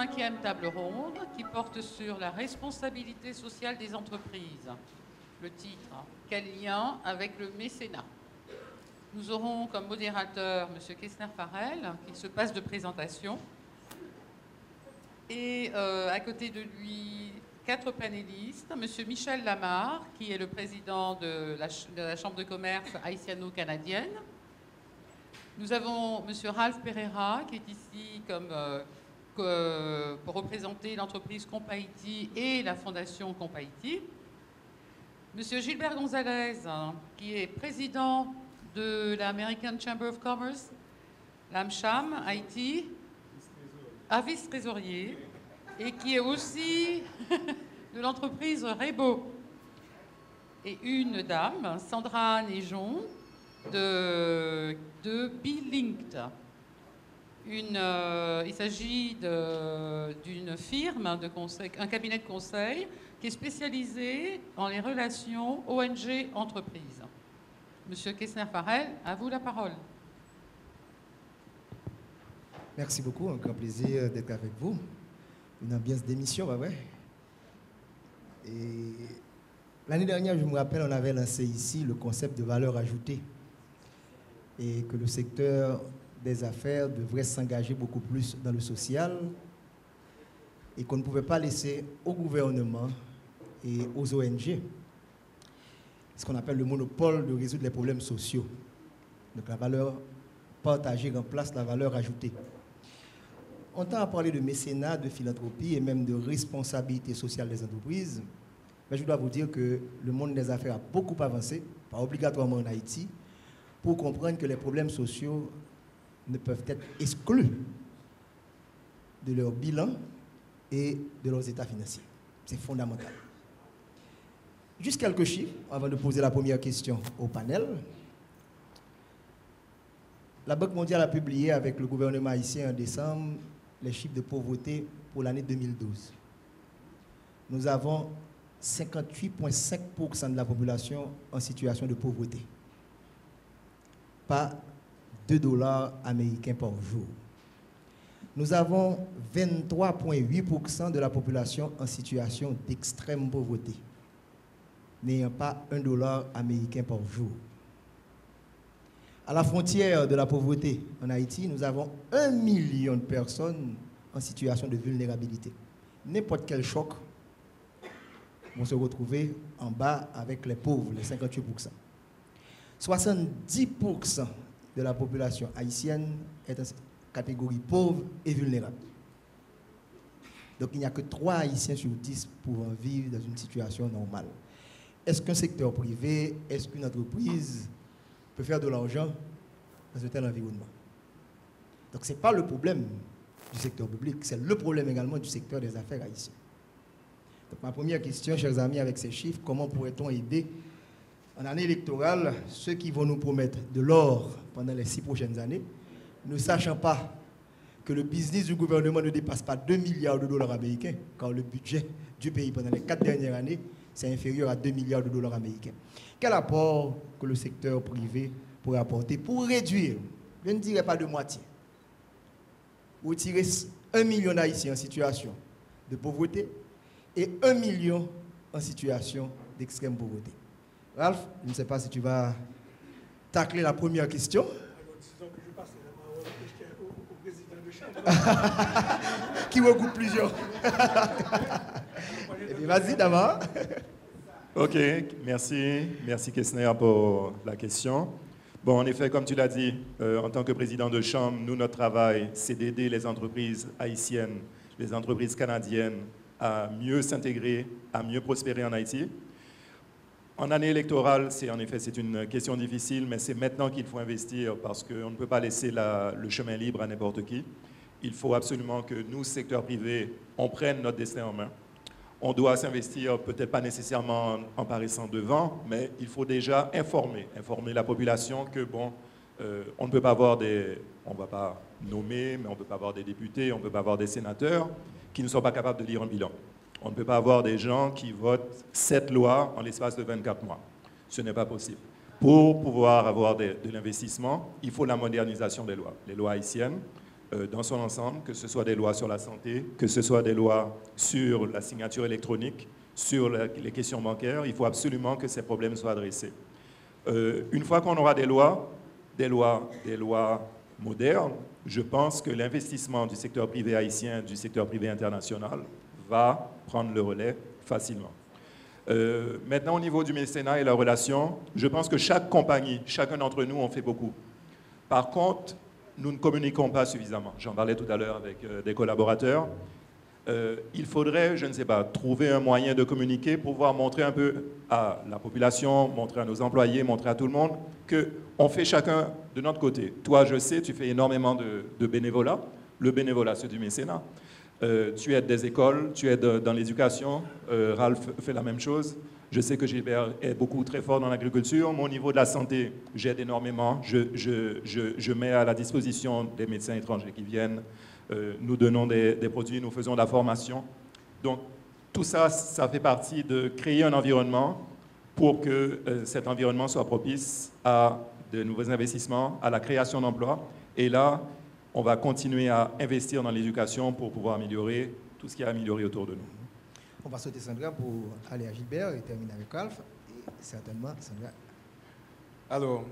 5e table ronde qui porte sur la responsabilité sociale des entreprises. Le titre, quel lien avec le mécénat? Nous aurons comme modérateur M. Kessner-Farrell, qui se passe de présentation. Et à côté de lui, 4 panélistes. M. Michel Lamarre, qui est le président de la Chambre de commerce haïtiano-canadienne. Nous avons M. Ralph Pereira, qui est ici pour représenter l'entreprise Compaïti et la fondation Compaïti. M. Gilbert Gonzalez, qui est président de l'American Chamber of Commerce, l'AMCHAM, Haïti, vice-trésorier, et qui est aussi de l'entreprise Rebo. Et une dame, Sandra Néjon, de B-Linked. Il s'agit d'une firme de conseil, un cabinet de conseil qui est spécialisé dans les relations ONG-entreprises. Monsieur Kessner-Farrell, à vous la parole. Merci beaucoup, un grand plaisir d'être avec vous. Une ambiance d'émission, bah ouais. Et l'année dernière, je me rappelle, on avait lancé ici le concept de valeur ajoutée et que le secteur des affaires devrait s'engager beaucoup plus dans le social et qu'on ne pouvait pas laisser au gouvernement et aux ONG ce qu'on appelle le monopole de résoudre les problèmes sociaux. Donc la valeur partagée remplace la valeur ajoutée. On tend à parler de mécénat, de philanthropie et même de responsabilité sociale des entreprises. Mais je dois vous dire que le monde des affaires a beaucoup avancé, pas obligatoirement en Haïti, pour comprendre que les problèmes sociaux ne peuvent être exclus de leur bilan et de leurs états financiers. C'est fondamental. Juste quelques chiffres avant de poser la première question au panel. La Banque mondiale a publié avec le gouvernement haïtien en décembre les chiffres de pauvreté pour l'année 2012. Nous avons 58,5% de la population en situation de pauvreté. Pas 2 $ américains par jour. Nous avons 23,8% de la population en situation d'extrême pauvreté, n'ayant pas 1 $ américain par jour. À la frontière de la pauvreté en Haïti, nous avons 1 million de personnes en situation de vulnérabilité. N'importe quel choc vont se retrouver en bas avec les pauvres, les 58%. 70% de la population haïtienne est en catégorie pauvre et vulnérable. Donc il n'y a que 3 Haïtiens sur 10 pouvant vivre dans une situation normale. Est-ce qu'un secteur privé, est-ce qu'une entreprise peut faire de l'argent dans un tel environnement? Donc ce n'est pas le problème du secteur public, c'est le problème également du secteur des affaires haïtien. Donc ma première question, chers amis, avec ces chiffres, comment pourrait-on aider en année électorale ceux qui vont nous promettre de l'or pendant les 6 prochaines années, ne sachant pas que le business du gouvernement ne dépasse pas 2 milliards de dollars américains, car le budget du pays pendant les 4 dernières années, c'est inférieur à 2 milliards de dollars américains. Quel apport que le secteur privé pourrait apporter pour réduire, je ne dirais pas de moitié, retirer 1 million d'Haïtiens en situation de pauvreté et 1 million en situation d'extrême pauvreté? Ralph, je ne sais pas si tu vas tacler la première question. Alors, disons que je passe au président de chambre. Qui regroupe plusieurs. Vas-y, d'abord. OK, merci. Merci Kessner pour la question. Bon, en effet, comme tu l'as dit, en tant que président de chambre, nous, notre travail, c'est d'aider les entreprises haïtiennes, les entreprises canadiennes à mieux s'intégrer, à mieux prospérer en Haïti. En année électorale, en effet, c'est une question difficile, mais c'est maintenant qu'il faut investir parce qu'on ne peut pas laisser le chemin libre à n'importe qui. Il faut absolument que nous, secteur privé, on prenne notre destin en main. On doit s'investir, peut-être pas nécessairement en paraissant devant, mais il faut déjà informer la population que, bon, on ne peut pas avoir on ne va pas nommer, mais on ne peut pas avoir des députés, on ne peut pas avoir des sénateurs qui ne sont pas capables de lire un bilan. On ne peut pas avoir des gens qui votent 7 lois en l'espace de 24 mois. Ce n'est pas possible. Pour pouvoir avoir de l'investissement, il faut la modernisation des lois. Les lois haïtiennes dans son ensemble, que ce soit des lois sur la santé, que ce soit des lois sur la signature électronique, sur les questions bancaires. Il faut absolument que ces problèmes soient adressés. Une fois qu'on aura des lois modernes, je pense que l'investissement du secteur privé haïtien, du secteur privé international, va prendre le relais facilement. Maintenant, au niveau du mécénat et la relation, je pense que chaque compagnie, chacun d'entre nous, on fait beaucoup. Par contre, nous ne communiquons pas suffisamment. J'en parlais tout à l'heure avec des collaborateurs. Il faudrait, je ne sais pas, trouver un moyen de communiquer pour pouvoir montrer un peu à la population, montrer à nos employés, montrer à tout le monde qu'on fait chacun de notre côté. Toi, je sais, tu fais énormément de bénévolat. Le bénévolat, c'est du mécénat. Tu aides des écoles, tu aides dans l'éducation. Ralph fait la même chose. Je sais que Gilbert est beaucoup très fort dans l'agriculture. Au niveau de la santé, j'aide énormément. Je mets à la disposition des médecins étrangers qui viennent. Nous donnons des produits, nous faisons de la formation. Donc, tout ça, ça fait partie de créer un environnement pour que cet environnement soit propice à de nouveaux investissements, à la création d'emplois. Et là, on va continuer à investir dans l'éducation pour pouvoir améliorer tout ce qui est amélioré autour de nous. On va sauter Sandra pour aller à Gilbert et terminer avec Ralph. Et certainement, Sandra. Alors,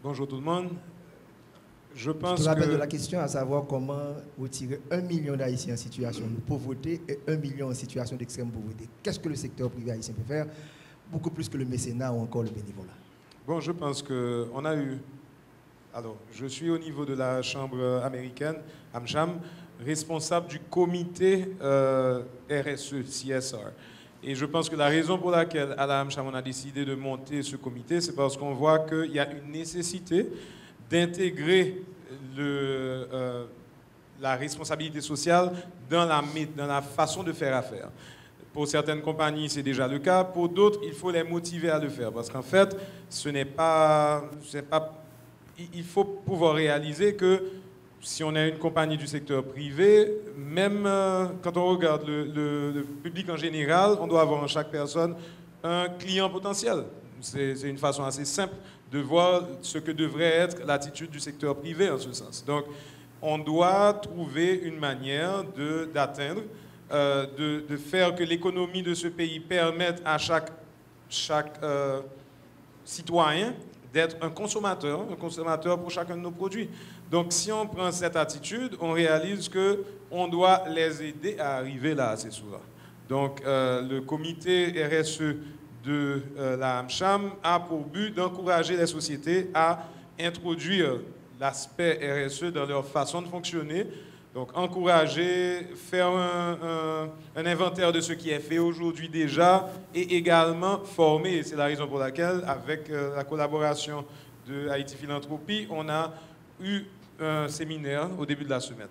bonjour tout le monde. Je te rappelle de la question, à savoir comment retirer 1 million d'Haïtiens en situation de pauvreté et 1 million en situation d'extrême pauvreté. Qu'est-ce que le secteur privé haïtien peut faire, beaucoup plus que le mécénat ou encore le bénévolat? Bon, je pense qu'on a eu... Alors, je suis au niveau de la Chambre américaine, AmCham, responsable du comité RSE, CSR. Et je pense que la raison pour laquelle à la AmCham on a décidé de monter ce comité, c'est parce qu'on voit qu'il y a une nécessité d'intégrer la responsabilité sociale dans la façon de faire affaire. Pour certaines compagnies, c'est déjà le cas. Pour d'autres, il faut les motiver à le faire. Parce qu'en fait, il faut pouvoir réaliser que si on a une compagnie du secteur privé, même quand on regarde le public en général, on doit avoir en chaque personne un client potentiel. C'est une façon assez simple de voir ce que devrait être l'attitude du secteur privé en ce sens. Donc, on doit trouver une manière d'atteindre, de faire que l'économie de ce pays permette à chaque citoyen d'être un consommateur pour chacun de nos produits. Donc, si on prend cette attitude, on réalise qu'on doit les aider à arriver là assez souvent. Donc, le comité RSE de la AmCham a pour but d'encourager les sociétés à introduire l'aspect RSE dans leur façon de fonctionner. Donc, encourager, faire un inventaire de ce qui est fait aujourd'hui déjà et également former. C'est la raison pour laquelle, avec la collaboration de Haïti Philanthropie, on a eu un séminaire au début de la semaine.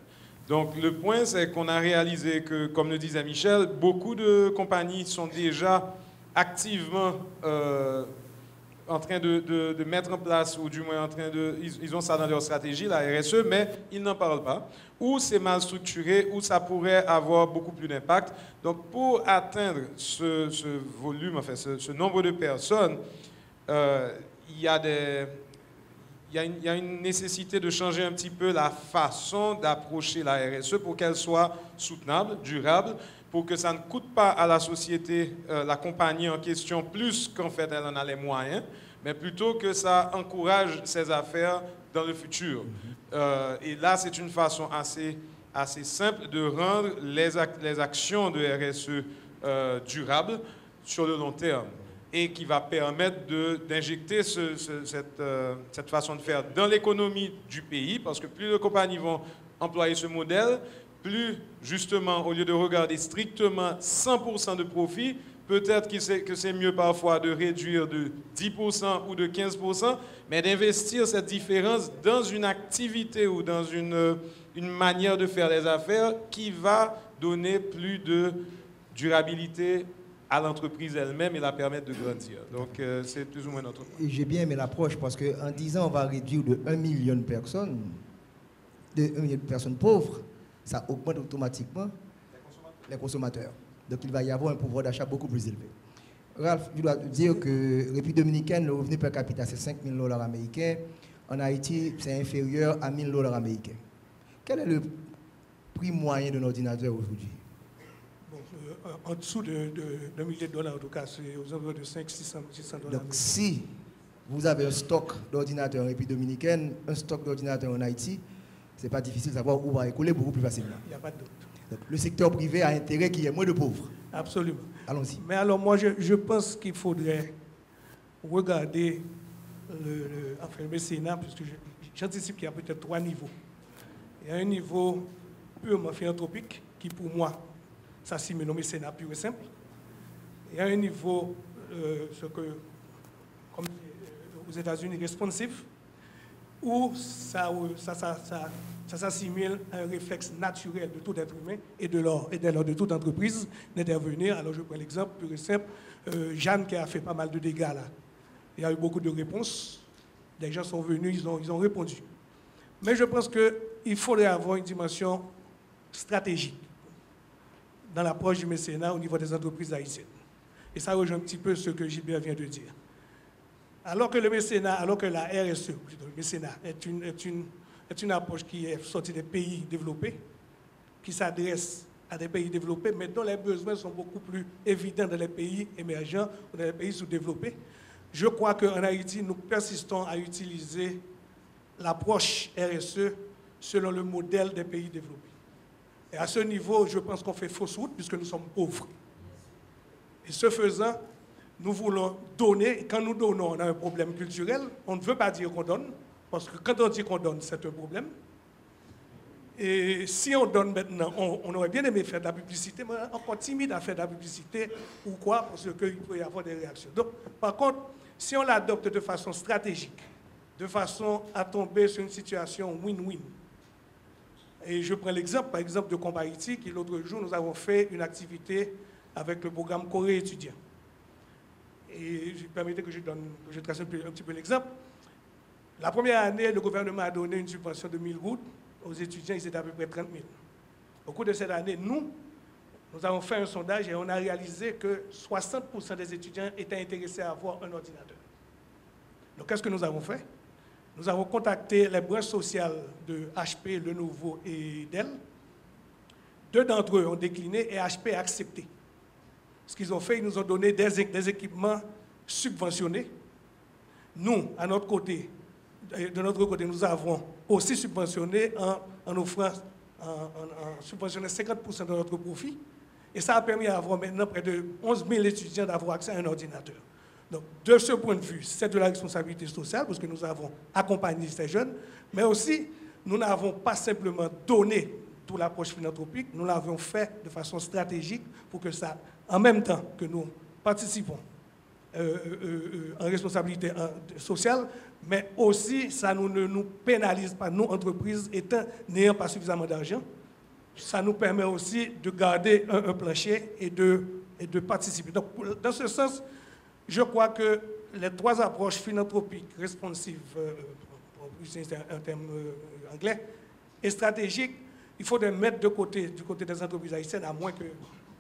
Donc, le point, c'est qu'on a réalisé que, comme le disait Michel, beaucoup de compagnies sont déjà activement en train de mettre en place, ou du moins ils ont ça dans leur stratégie, la RSE, mais ils n'en parlent pas. Ou c'est mal structuré, ou ça pourrait avoir beaucoup plus d'impact. Donc, pour atteindre ce volume, enfin ce nombre de personnes, il y a une nécessité de changer un petit peu la façon d'approcher la RSE pour qu'elle soit soutenable, durable, pour que ça ne coûte pas à la société, la compagnie en question, plus qu'en fait elle en a les moyens, mais plutôt que ça encourage ses affaires dans le futur. Et là, c'est une façon assez simple de rendre les actions de RSE durables sur le long terme et qui va permettre d'injecter cette façon de faire dans l'économie du pays, parce que plus de compagnies vont employer ce modèle, plus, justement, au lieu de regarder strictement 100% de profit, peut-être que c'est mieux parfois de réduire de 10% ou de 15%, mais d'investir cette différence dans une activité ou dans une manière de faire les affaires qui va donner plus de durabilité à l'entreprise elle-même et la permettre de grandir. Donc, c'est plus ou moins notre point. J'ai bien aimé l'approche parce qu'en disant on va réduire de 1 million de personnes, pauvres, ça augmente automatiquement les consommateurs. Donc il va y avoir un pouvoir d'achat beaucoup plus élevé. Ralph, je dois dire que République dominicaine, le revenu per capita, c'est $5 000 américains. En Haïti, c'est inférieur à $1 000 américains. Quel est le prix moyen d'un ordinateur aujourd'hui? Bon, en dessous de $1 million, en tout cas, c'est aux environs de 500-600 $. Donc, si vous avez un stock d'ordinateurs en République dominicaine, un stock d'ordinateurs en Haïti, ce n'est pas difficile de savoir où va écouler beaucoup plus facilement. Il n'y a pas de doute. Donc, le secteur privé a intérêt qu'il y ait moins de pauvres. Absolument. Allons-y. Mais alors, moi, je pense qu'il faudrait regarder le mécénat, puisque j'anticipe qu'il y a peut-être 3 niveaux. Il y a un niveau purement philanthropique, qui pour moi s'assimile au mécénat pur et simple. Il y a un niveau, comme aux États-Unis, responsif, où ça s'assimile à un réflexe naturel de tout être humain et de toute entreprise d'intervenir. Alors je prends l'exemple pur et simple, Jeanne qui a fait pas mal de dégâts là. Il y a eu beaucoup de réponses, des gens sont venus, ils ont répondu. Mais je pense qu'il faudrait avoir une dimension stratégique dans l'approche du mécénat au niveau des entreprises haïtiennes. Et ça rejoint un petit peu ce que Gilbert vient de dire. Alors que le mécénat, alors que la RSE, plutôt le mécénat, est une approche qui est sortie des pays développés, qui s'adresse à des pays développés, mais dont les besoins sont beaucoup plus évidents dans les pays émergents ou dans les pays sous-développés. Je crois qu'en Haïti, nous persistons à utiliser l'approche RSE selon le modèle des pays développés. Et à ce niveau, je pense qu'on fait fausse route puisque nous sommes pauvres. Et ce faisant, nous voulons donner. Quand nous donnons, on a un problème culturel. On ne veut pas dire qu'on donne, parce que quand on dit qu'on donne, c'est un problème. Et si on donne maintenant, on aurait bien aimé faire de la publicité, mais on est encore timide à faire de la publicité. Pourquoi? Parce qu'il peut y avoir des réactions. Donc, par contre, si on l'adopte de façon stratégique, de façon à tomber sur une situation win-win. Et je prends l'exemple, par exemple, de Combat Haïti, qui l'autre jour, nous avons fait une activité avec le programme Corée étudiant. Et permettez que je trace un petit peu l'exemple. La première année, le gouvernement a donné une subvention de 1000 gouttes aux étudiants, ils étaient à peu près 30 000. Au cours de cette année, nous avons fait un sondage et on a réalisé que 60% des étudiants étaient intéressés à avoir un ordinateur. Donc, qu'est-ce que nous avons fait? Nous avons contacté les branches sociales de HP, Lenovo et Dell. 2 d'entre eux ont décliné et HP a accepté. Ce qu'ils ont fait, ils nous ont donné des équipements subventionnés. Nous, de notre côté, nous avons aussi subventionné en offrant, en subventionnant 50% de notre profit. Et ça a permis à avoir maintenant près de 11 000 étudiants d'avoir accès à un ordinateur. Donc, de ce point de vue, c'est de la responsabilité sociale, parce que nous avons accompagné ces jeunes, mais aussi, nous n'avons pas simplement donné toute l'approche philanthropique, nous l'avons fait de façon stratégique pour que ça, en même temps que nous participons en responsabilité sociale, mais aussi, ça ne nous pénalise pas, nous, entreprises, n'ayant pas suffisamment d'argent, ça nous permet aussi de garder un plancher et de participer. Donc, dans ce sens, je crois que les 3 approches philanthropiques, responsives, pour utiliser un terme anglais, et stratégiques, il faut les mettre du côté des entreprises haïtiennes, à moins qu'il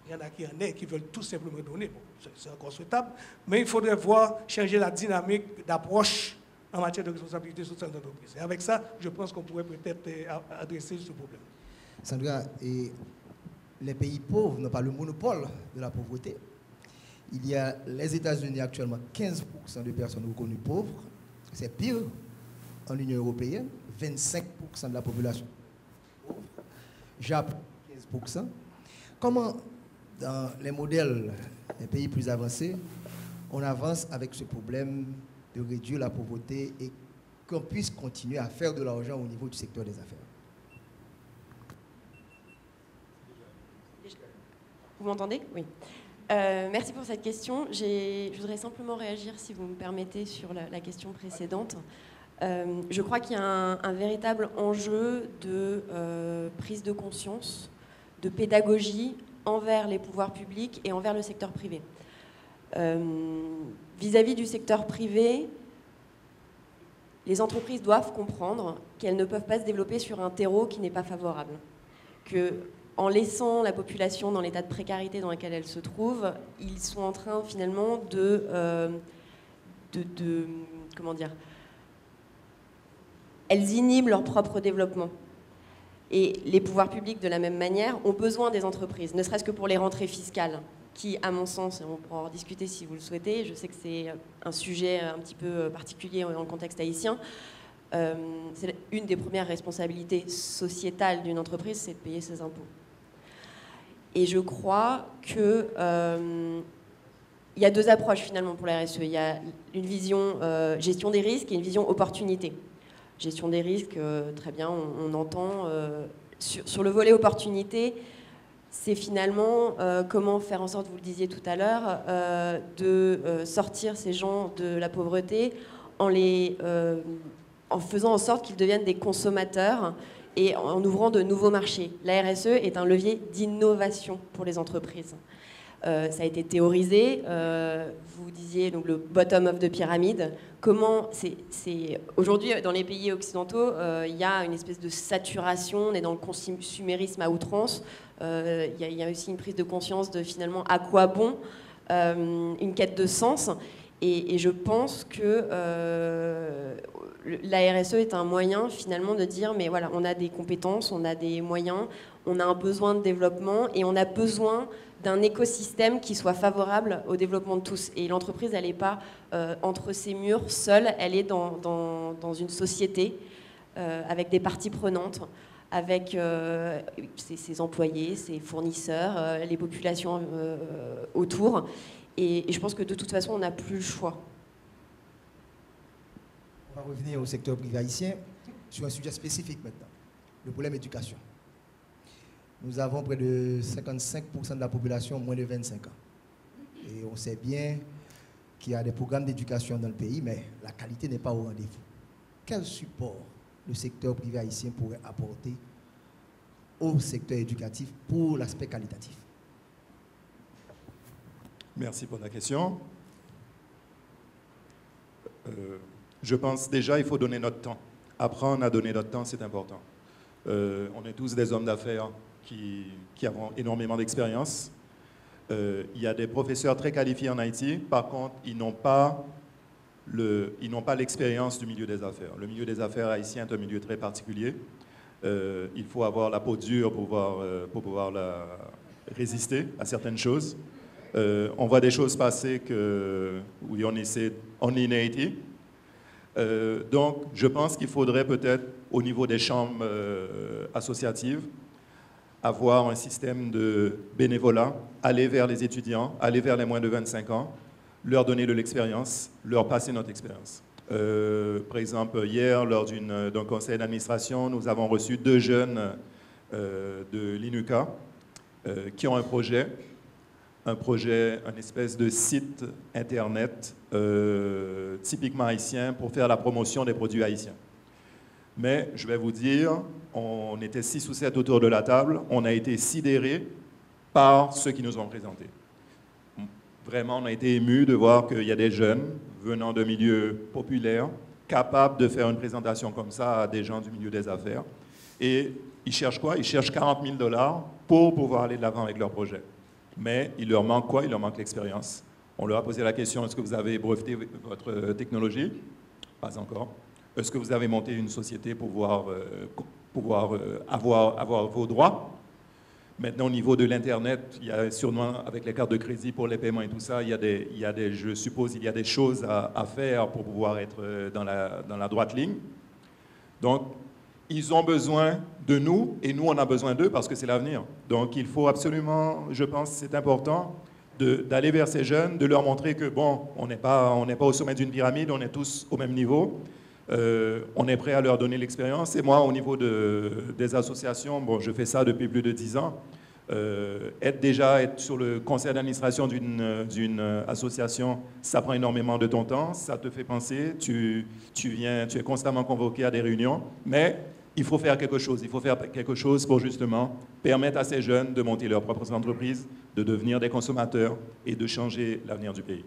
y en a qui qui veulent tout simplement donner. Bon, c'est encore souhaitable, mais il faudrait changer la dynamique d'approche en matière de responsabilité sociale d'entreprise. Et avec ça, je pense qu'on pourrait peut-être adresser ce problème. Sandra, et les pays pauvres n'ont pas le monopole de la pauvreté. Il y a les États-Unis actuellement 15% de personnes reconnues pauvres. C'est pire en Union européenne, 25% de la population pauvre. Japon, 15%. Comment, dans les modèles des pays plus avancés, on avance avec ce problème de réduire la pauvreté et qu'on puisse continuer à faire de l'argent au niveau du secteur des affaires? Vous m'entendez? Oui. Merci pour cette question. Je voudrais simplement réagir, si vous me permettez, sur la question précédente. Je crois qu'il y a un véritable enjeu de prise de conscience, de pédagogie envers les pouvoirs publics et envers le secteur privé. Vis-à-vis du secteur privé, les entreprises doivent comprendre qu'elles ne peuvent pas se développer sur un terreau qui n'est pas favorable. En laissant la population dans l'état de précarité dans lequel elle se trouve, ils sont en train finalement comment dire, elles inhibent leur propre développement. Et les pouvoirs publics, de la même manière, ont besoin des entreprises, ne serait-ce que pour les rentrées fiscales, qui, à mon sens, et on pourra en discuter si vous le souhaitez, je sais que c'est un sujet un petit peu particulier dans le contexte haïtien, c'est une des premières responsabilités sociétales d'une entreprise, c'est de payer ses impôts. Et je crois que il y a deux approches finalement pour la RSE. Il y a une vision gestion des risques et une vision opportunité. Gestion des risques, très bien, on entend. Sur le volet opportunité, c'est finalement comment faire en sorte, vous le disiez tout à l'heure, de sortir ces gens de la pauvreté en faisant en sorte qu'ils deviennent des consommateurs et en ouvrant de nouveaux marchés. La RSE est un levier d'innovation pour les entreprises. Ça a été théorisé. Vous disiez donc le bottom of the pyramide. Comment aujourd'hui dans les pays occidentaux, il y a une espèce de saturation. On est dans le consumérisme à outrance. Il y a aussi une prise de conscience de finalement à quoi bon, une quête de sens. Et je pense que la RSE est un moyen finalement de dire mais voilà, on a des compétences, on a des moyens, on a un besoin de développement et on a besoin d'un écosystème qui soit favorable au développement de tous. Et l'entreprise, elle n'est pas entre ses murs seule, elle est dans une société avec des parties prenantes, avec ses employés, ses fournisseurs, les populations autour. Et je pense que de toute façon, on n'a plus le choix. On va revenir au secteur privé haïtien sur un sujet spécifique maintenant, le problème éducation. Nous avons près de 55% de la population moins de 25 ans. Et on sait bien qu'il y a des programmes d'éducation dans le pays, mais la qualité n'est pas au rendez-vous. Quel support le secteur privé haïtien pourrait apporter au secteur éducatif pour l'aspect qualitatif? Merci pour la question. Je pense déjà qu'il faut donner notre temps. Apprendre à donner notre temps, c'est important. On est tous des hommes d'affaires qui avons énormément d'expérience. Il y a des professeurs très qualifiés en Haïti. Par contre, ils n'ont pas l'expérience du milieu des affaires. Le milieu des affaires haïtien est un milieu très particulier. Il faut avoir la peau dure pour pouvoir résister à certaines choses. On voit des choses passer où on est Haïti. Donc, je pense qu'il faudrait peut-être, au niveau des chambres associatives, avoir un système de bénévolat, aller vers les étudiants, aller vers les moins de 25 ans, leur donner de l'expérience, leur passer notre expérience. Par exemple, hier, lors d'un conseil d'administration, nous avons reçu 2 jeunes de l'INUCA qui ont un projet, une espèce de site internet typiquement haïtien pour faire la promotion des produits haïtiens. Mais je vais vous dire, on était 6 ou 7 autour de la table, on a été sidérés par ceux qui nous ont présentés. Vraiment, on a été émus de voir qu'il y a des jeunes venant de milieux populaires capables de faire une présentation comme ça à des gens du milieu des affaires. Et ils cherchent quoi? Ils cherchent 40 000 $ pour pouvoir aller de l'avant avec leur projet. Mais il leur manque quoi? Il leur manque l'expérience. On leur a posé la question, est-ce que vous avez breveté votre technologie? Pas encore. Est-ce que vous avez monté une société pour pouvoir avoir vos droits? Maintenant, au niveau de l'Internet, il y a sûrement, avec les cartes de crédit pour les paiements et tout ça, je suppose il y a des choses à faire pour pouvoir être dans la droite ligne. Donc, ils ont besoin de nous et nous, on a besoin d'eux parce que c'est l'avenir. Donc, il faut absolument, je pense, c'est important d'aller vers ces jeunes, de leur montrer que, bon, on n'est pas au sommet d'une pyramide, on est tous au même niveau. On est prêt à leur donner l'expérience. Et moi, au niveau des associations, bon, je fais ça depuis plus de 10 ans. Être sur le conseil d'administration d'une association, ça prend énormément de ton temps, ça te fait penser, tu es constamment convoqué à des réunions, mais il faut faire quelque chose. Il faut faire quelque chose pour justement permettre à ces jeunes de monter leurs propres entreprises, de devenir des consommateurs et de changer l'avenir du pays.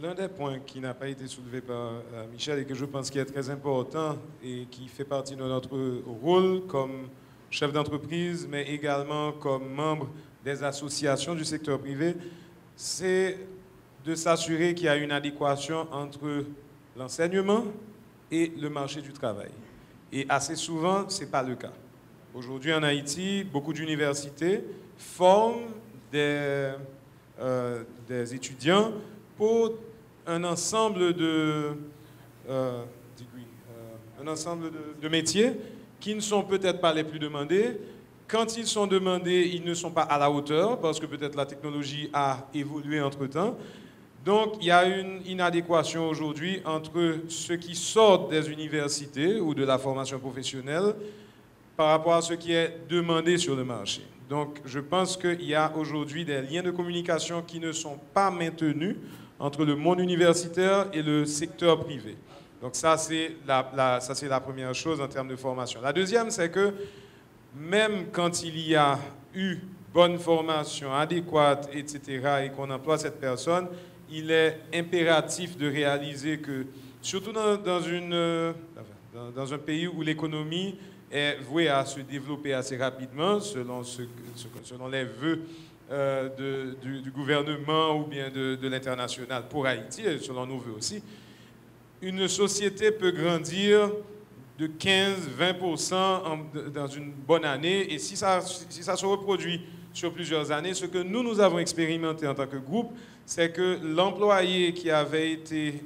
L'un des points qui n'a pas été soulevé par Michel et que je pense qui est très important et qui fait partie de notre rôle comme chef d'entreprise, mais également comme membre des associations du secteur privé, c'est de s'assurer qu'il y a une adéquation entre l'enseignement et le marché du travail. Et assez souvent, ce n'est pas le cas. Aujourd'hui, en Haïti, beaucoup d'universités forment des étudiants pour un ensemble de métiers qui ne sont peut-être pas les plus demandés. Quand ils sont demandés, ils ne sont pas à la hauteur parce que peut-être la technologie a évolué entre-temps. Donc, il y a une inadéquation aujourd'hui entre ceux qui sortent des universités ou de la formation professionnelle par rapport à ce qui est demandé sur le marché. Donc, je pense qu'il y a aujourd'hui des liens de communication qui ne sont pas maintenus entre le monde universitaire et le secteur privé. Donc, ça, c'est la première chose en termes de formation. La deuxième, c'est que même quand il y a eu bonne formation adéquate, etc., et qu'on emploie cette personne, il est impératif de réaliser que, surtout dans un pays où l'économie est vouée à se développer assez rapidement, selon les vœux du gouvernement ou bien de l'international pour Haïti, et selon nos vœux aussi, une société peut grandir de 15-20% dans une bonne année, et si ça se reproduit sur plusieurs années, ce que nous avons expérimenté en tant que groupe, c'est que l'employé qui avait été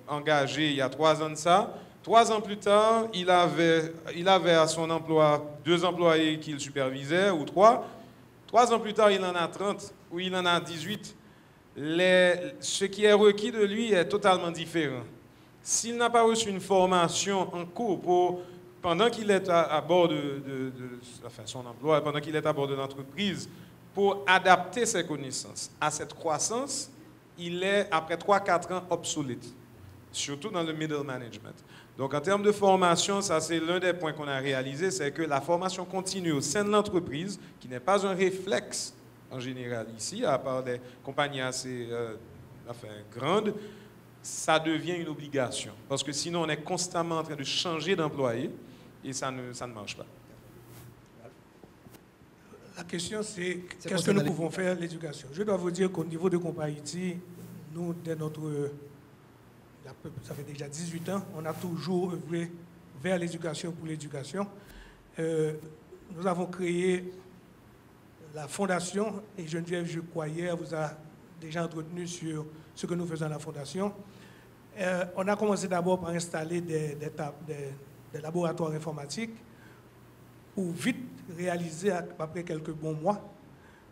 engagé il y a 3 ans de ça, 3 ans plus tard, il avait à son emploi 2 employés qu'il supervisait, ou 3. 3 ans plus tard, il en a 30, ou il en a 18. Ce qui est requis de lui est totalement différent. S'il n'a pas reçu une formation en cours pendant qu'il est à bord de son emploi, pendant qu'il est à bord de l'entreprise, pour adapter ses connaissances à cette croissance, il est, après 3-4 ans, obsolète, surtout dans le middle management. Donc, en termes de formation, ça c'est l'un des points qu'on a réalisé, c'est que la formation continue au sein de l'entreprise, qui n'est pas un réflexe en général ici, à part des compagnies assez grandes, ça devient une obligation. Parce que sinon, on est constamment en train de changer d'employé et ça ne marche pas. La question, c'est qu'est-ce que nous pouvons faire l'éducation. Je dois vous dire qu'au niveau de Compa-Haïti, nous, dès ça fait déjà 18 ans, on a toujours œuvré vers l'éducation pour l'éducation. Nous avons créé la fondation, et Geneviève, je crois, hier, vous a déjà entretenu sur ce que nous faisons à la fondation. On a commencé d'abord par installer des laboratoires informatiques pour vite réaliser, après quelques bons mois,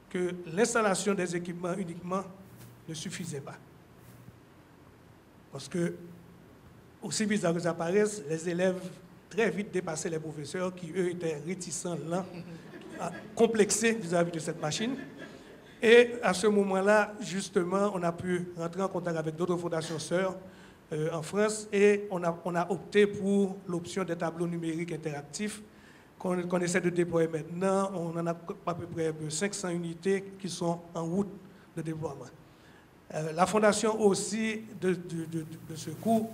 que l'installation des équipements uniquement ne suffisait pas. Parce que, aussi bizarre que ça paraisse, les élèves très vite dépassaient les professeurs qui, eux, étaient réticents, lents, complexés vis-à-vis de cette machine. Et à ce moment-là, justement, on a pu rentrer en contact avec d'autres fondations sœurs en France et on a opté pour l'option des tableaux numériques interactifs qu'on essaie de déployer maintenant. On en a à peu près 500 unités qui sont en route de déploiement. La Fondation aussi de secours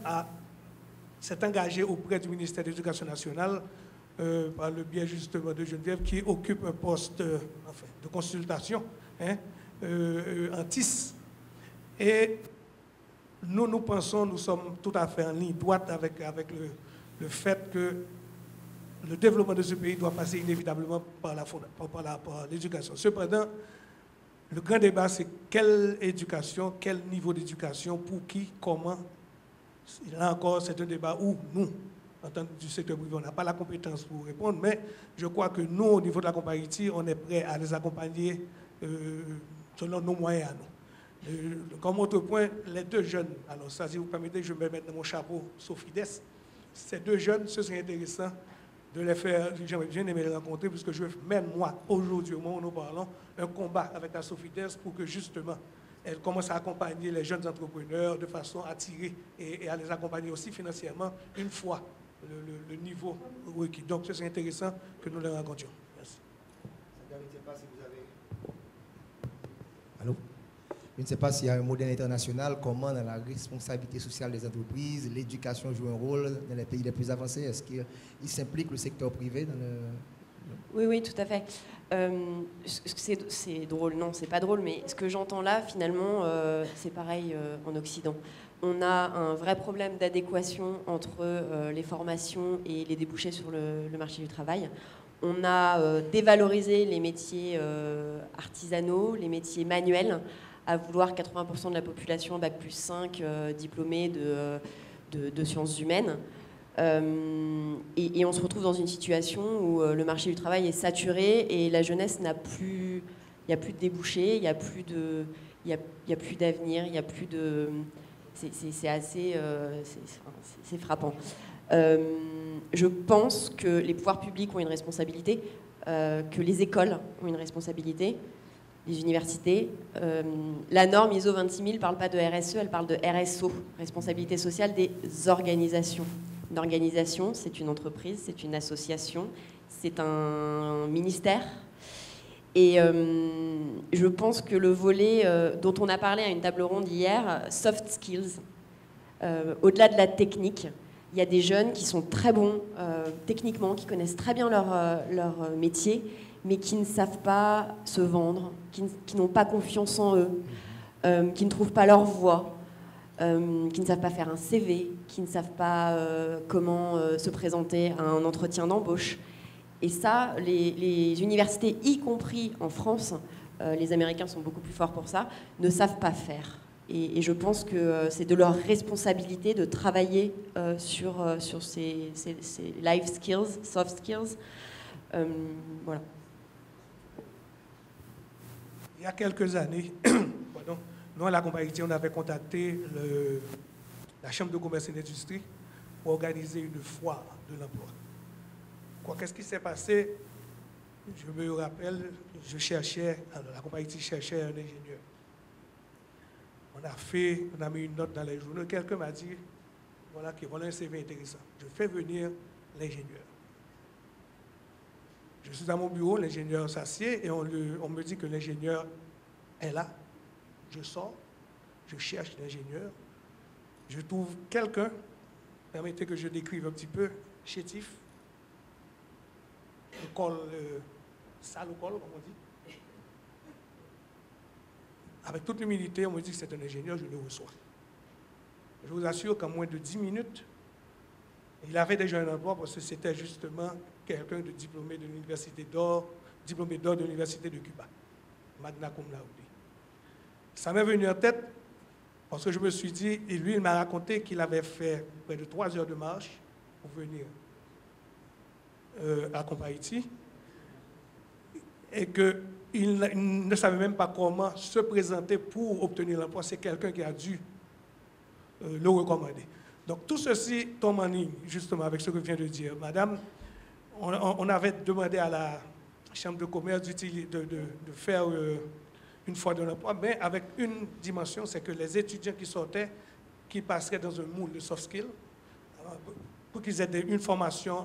s'est engagée auprès du ministère de l'Éducation nationale par le biais justement de Geneviève qui occupe un poste de consultation en TIS. Et nous pensons, nous sommes tout à fait en ligne droite avec le fait que le développement de ce pays doit passer inévitablement par l'éducation. Cependant, le grand débat, c'est quelle éducation, quel niveau d'éducation, pour qui, comment. Là encore, c'est un débat où nous, en tant que du secteur privé, on n'a pas la compétence pour répondre, mais je crois que nous, au niveau de la Compa-Haïti, on est prêt à les accompagner selon nos moyens à nous. Comme autre point, les 2 jeunes, alors ça, si vous permettez, je vais mettre dans mon chapeau Sofides. Ces 2 jeunes, ce serait intéressant de les faire, j'aimerais bien les rencontrer, puisque je mène, moi, aujourd'hui, au moment où nous parlons, un combat avec la Sofides pour que, justement, elle commence à accompagner les jeunes entrepreneurs de façon à tirer et à les accompagner aussi financièrement une fois le niveau requis. Donc, ce serait intéressant que nous les rencontrions. Merci. Allô? Je ne sais pas s'il y a un modèle international, comment dans la responsabilité sociale des entreprises, l'éducation joue un rôle dans les pays les plus avancés. Est-ce qu'il s'implique le secteur privé dans le... Oui, tout à fait. C'est drôle, non, c'est pas drôle, mais ce que j'entends là, finalement, c'est pareil en Occident. on a un vrai problème d'adéquation entre les formations et les débouchés sur le marché du travail. On a dévalorisé les métiers artisanaux, les métiers manuels, à vouloir 80% de la population bac+5 diplômée de sciences humaines. Et on se retrouve dans une situation où le marché du travail est saturé et la jeunesse n'a plus... Il n'y a plus de débouchés, il n'y a plus d'avenir, il n'y a plus de... C'est assez... c'est frappant. Je pense que les pouvoirs publics ont une responsabilité, que les écoles ont une responsabilité, les universités. La norme ISO 26000 ne parle pas de RSE, elle parle de RSO, responsabilité sociale des organisations. Une organisation, c'est une entreprise, c'est une association, c'est un ministère. Et je pense que le volet dont on a parlé à une table ronde hier, soft skills, au-delà de la technique, il y a des jeunes qui sont très bons techniquement, qui connaissent très bien leur métier, mais qui ne savent pas se vendre, qui n'ont pas confiance en eux, qui ne trouvent pas leur voie, qui ne savent pas faire un CV, qui ne savent pas comment se présenter à un entretien d'embauche. Et ça, les universités, y compris en France, les Américains sont beaucoup plus forts pour ça, ne savent pas faire. Et je pense que c'est de leur responsabilité de travailler sur ces life skills, soft skills. Voilà. Il y a quelques années, nous, à la compagnie, on avait contacté la Chambre de commerce et d'industrie pour organiser une foire de l'emploi. Qu'est-ce qui s'est passé? Je me rappelle, la compagnie cherchait un ingénieur. On a mis une note dans les journaux. Quelqu'un m'a dit, voilà un CV intéressant. Je fais venir l'ingénieur. Je suis dans mon bureau, l'ingénieur s'assied et on me dit que l'ingénieur est là. Je sors, je cherche l'ingénieur. Je trouve quelqu'un, permettez que je décrive un petit peu, chétif, le col, sale au col, comme on dit. Avec toute l'humilité, on me dit que c'est un ingénieur, je le reçois. Je vous assure qu'en moins de 10 minutes, il avait déjà un emploi parce que c'était justement quelqu'un de diplômé de l'Université d'Or, diplômé d'Or de l'Université de Cuba, magna cum laude. Ça m'est venu en tête parce que je me suis dit, et lui, il m'a raconté qu'il avait fait près de 3 heures de marche pour venir à Compaïti et qu'il ne savait même pas comment se présenter pour obtenir l'emploi. C'est quelqu'un qui a dû le recommander. Donc tout ceci tombe en ligne justement avec ce que vient de dire Madame. On avait demandé à la Chambre de commerce de faire une fois de l'emploi, mais avec une dimension, c'est que les étudiants qui sortaient, qui passeraient dans un moule de soft skills, pour qu'ils aient une formation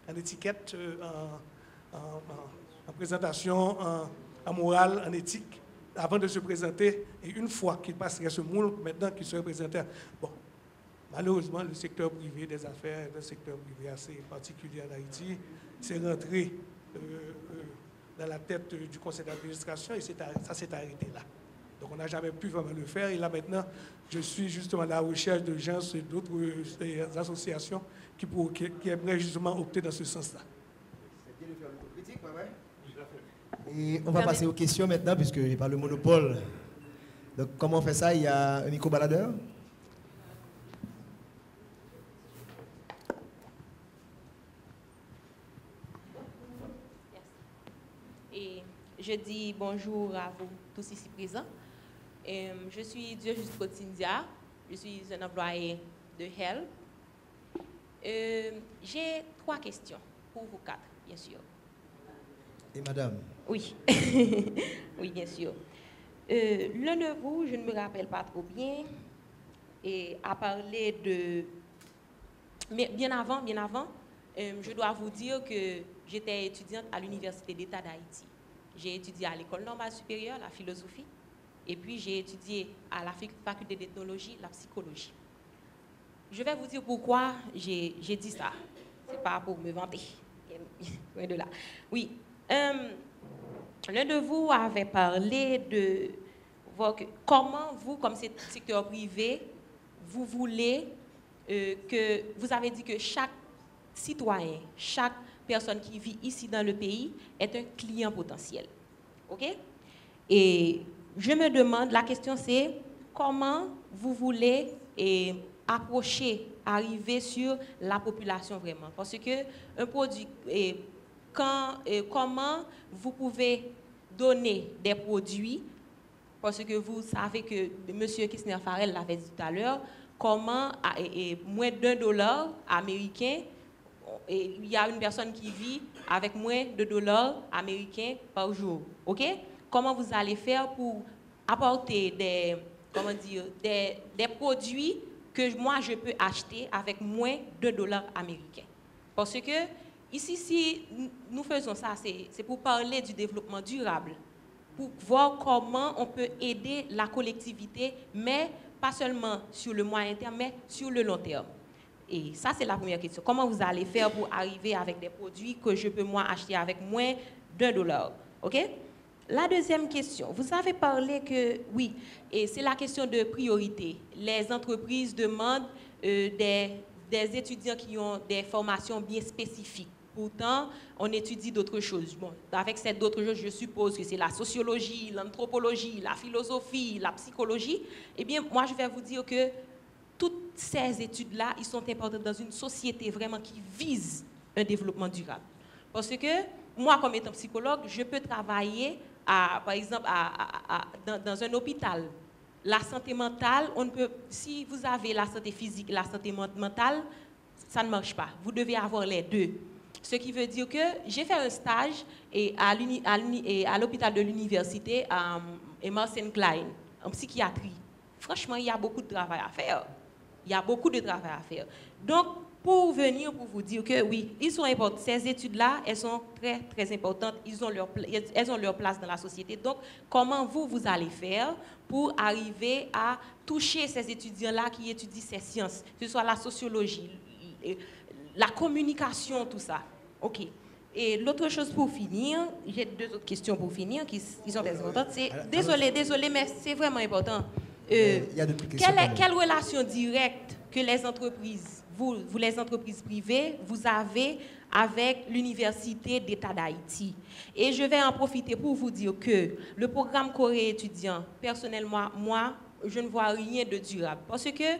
en étiquette, en présentation, en morale, en éthique, avant de se présenter, et une fois qu'ils passeraient ce moule, maintenant qu'ils seraient présentés. Bon, malheureusement, le secteur privé des affaires est un secteur privé assez particulier en Haïti. C'est rentré dans la tête du conseil d'administration et ça s'est arrêté là. Donc on n'a jamais pu vraiment le faire. Et là maintenant, je suis justement à la recherche de gens et d'autres associations qui aimeraient justement opter dans ce sens-là. C'est bien de faire l'autocritique, ouais. Et on va passer aux questions maintenant, puisque je n'ai pas le monopole. Donc comment on fait ça? Il y a un micro-baladeur. Je dis bonjour à vous tous ici présents. Je suis Dieu-Juste Cotindia, je suis un employé de HELP. J'ai 3 questions pour vous 4, bien sûr. Et madame? Oui, oui, bien sûr. L'un de vous, je ne me rappelle pas trop bien, a parlé de... Mais bien avant, je dois vous dire que j'étais étudiante à l'Université d'État d'Haïti. J'ai étudié à l'École normale supérieure, la philosophie, et puis j'ai étudié à la faculté d'ethnologie, la psychologie. Je vais vous dire pourquoi j'ai dit ça. Ce n'est pas pour me vanter. Loin de là. Oui. L'un de vous avait parlé de savoir comment vous, comme secteur privé, vous voulez que... Vous avez dit que chaque citoyen, chaque personne qui vit ici dans le pays est un client potentiel. OK? Et je me demande, la question c'est comment vous voulez arriver sur la population vraiment. Parce que un produit, comment vous pouvez donner des produits, parce que vous savez que M. Kestner-Farrell l'avait dit tout à l'heure, comment, moins d'$1 américain, il y a une personne qui vit avec moins de $1 américains par jour. OK? Comment vous allez faire pour apporter des produits que moi je peux acheter avec moins de $1 américains? Parce que ici, si nous faisons ça, c'est pour parler du développement durable, pour voir comment on peut aider la collectivité, mais pas seulement sur le moyen terme, mais sur le long terme. Et ça, c'est la première question. Comment vous allez faire pour arriver avec des produits que je peux, moi, acheter avec moins d'$1? OK? La deuxième question, vous avez parlé que, oui, et c'est la question de priorité. Les entreprises demandent des étudiants qui ont des formations bien spécifiques. Pourtant, on étudie d'autres choses. Bon, avec ces d'autres choses, je suppose que c'est la sociologie, l'anthropologie, la philosophie, la psychologie. Eh bien, moi, je vais vous dire que toutes ces études-là, ils sont importantes dans une société vraiment qui vise un développement durable. Parce que moi, comme étant psychologue, je peux travailler, par exemple, dans un hôpital. La santé mentale, si vous avez la santé physique et la santé mentale, ça ne marche pas. Vous devez avoir les deux. Ce qui veut dire que j'ai fait un stage à l'hôpital de l'université, Emerson Klein, en psychiatrie. Franchement, il y a beaucoup de travail à faire. Il y a beaucoup de travail à faire. Donc, pour vous dire que oui, ils sont importants. Ces études-là, elles sont très, très importantes. Elles ont leur place dans la société. Donc, comment vous allez faire pour arriver à toucher ces étudiants-là qui étudient ces sciences, que ce soit la sociologie, la communication, tout ça. OK. Et l'autre chose pour finir, j'ai deux autres questions pour finir qui sont très importantes. Désolé, mais c'est vraiment important. Quelle relation directe que les entreprises, vous les entreprises privées, vous avez avec l'Université d'État d'Haïti? Et je vais en profiter pour vous dire que le programme Corée étudiant, personnellement, moi, je ne vois rien de durable. Parce que,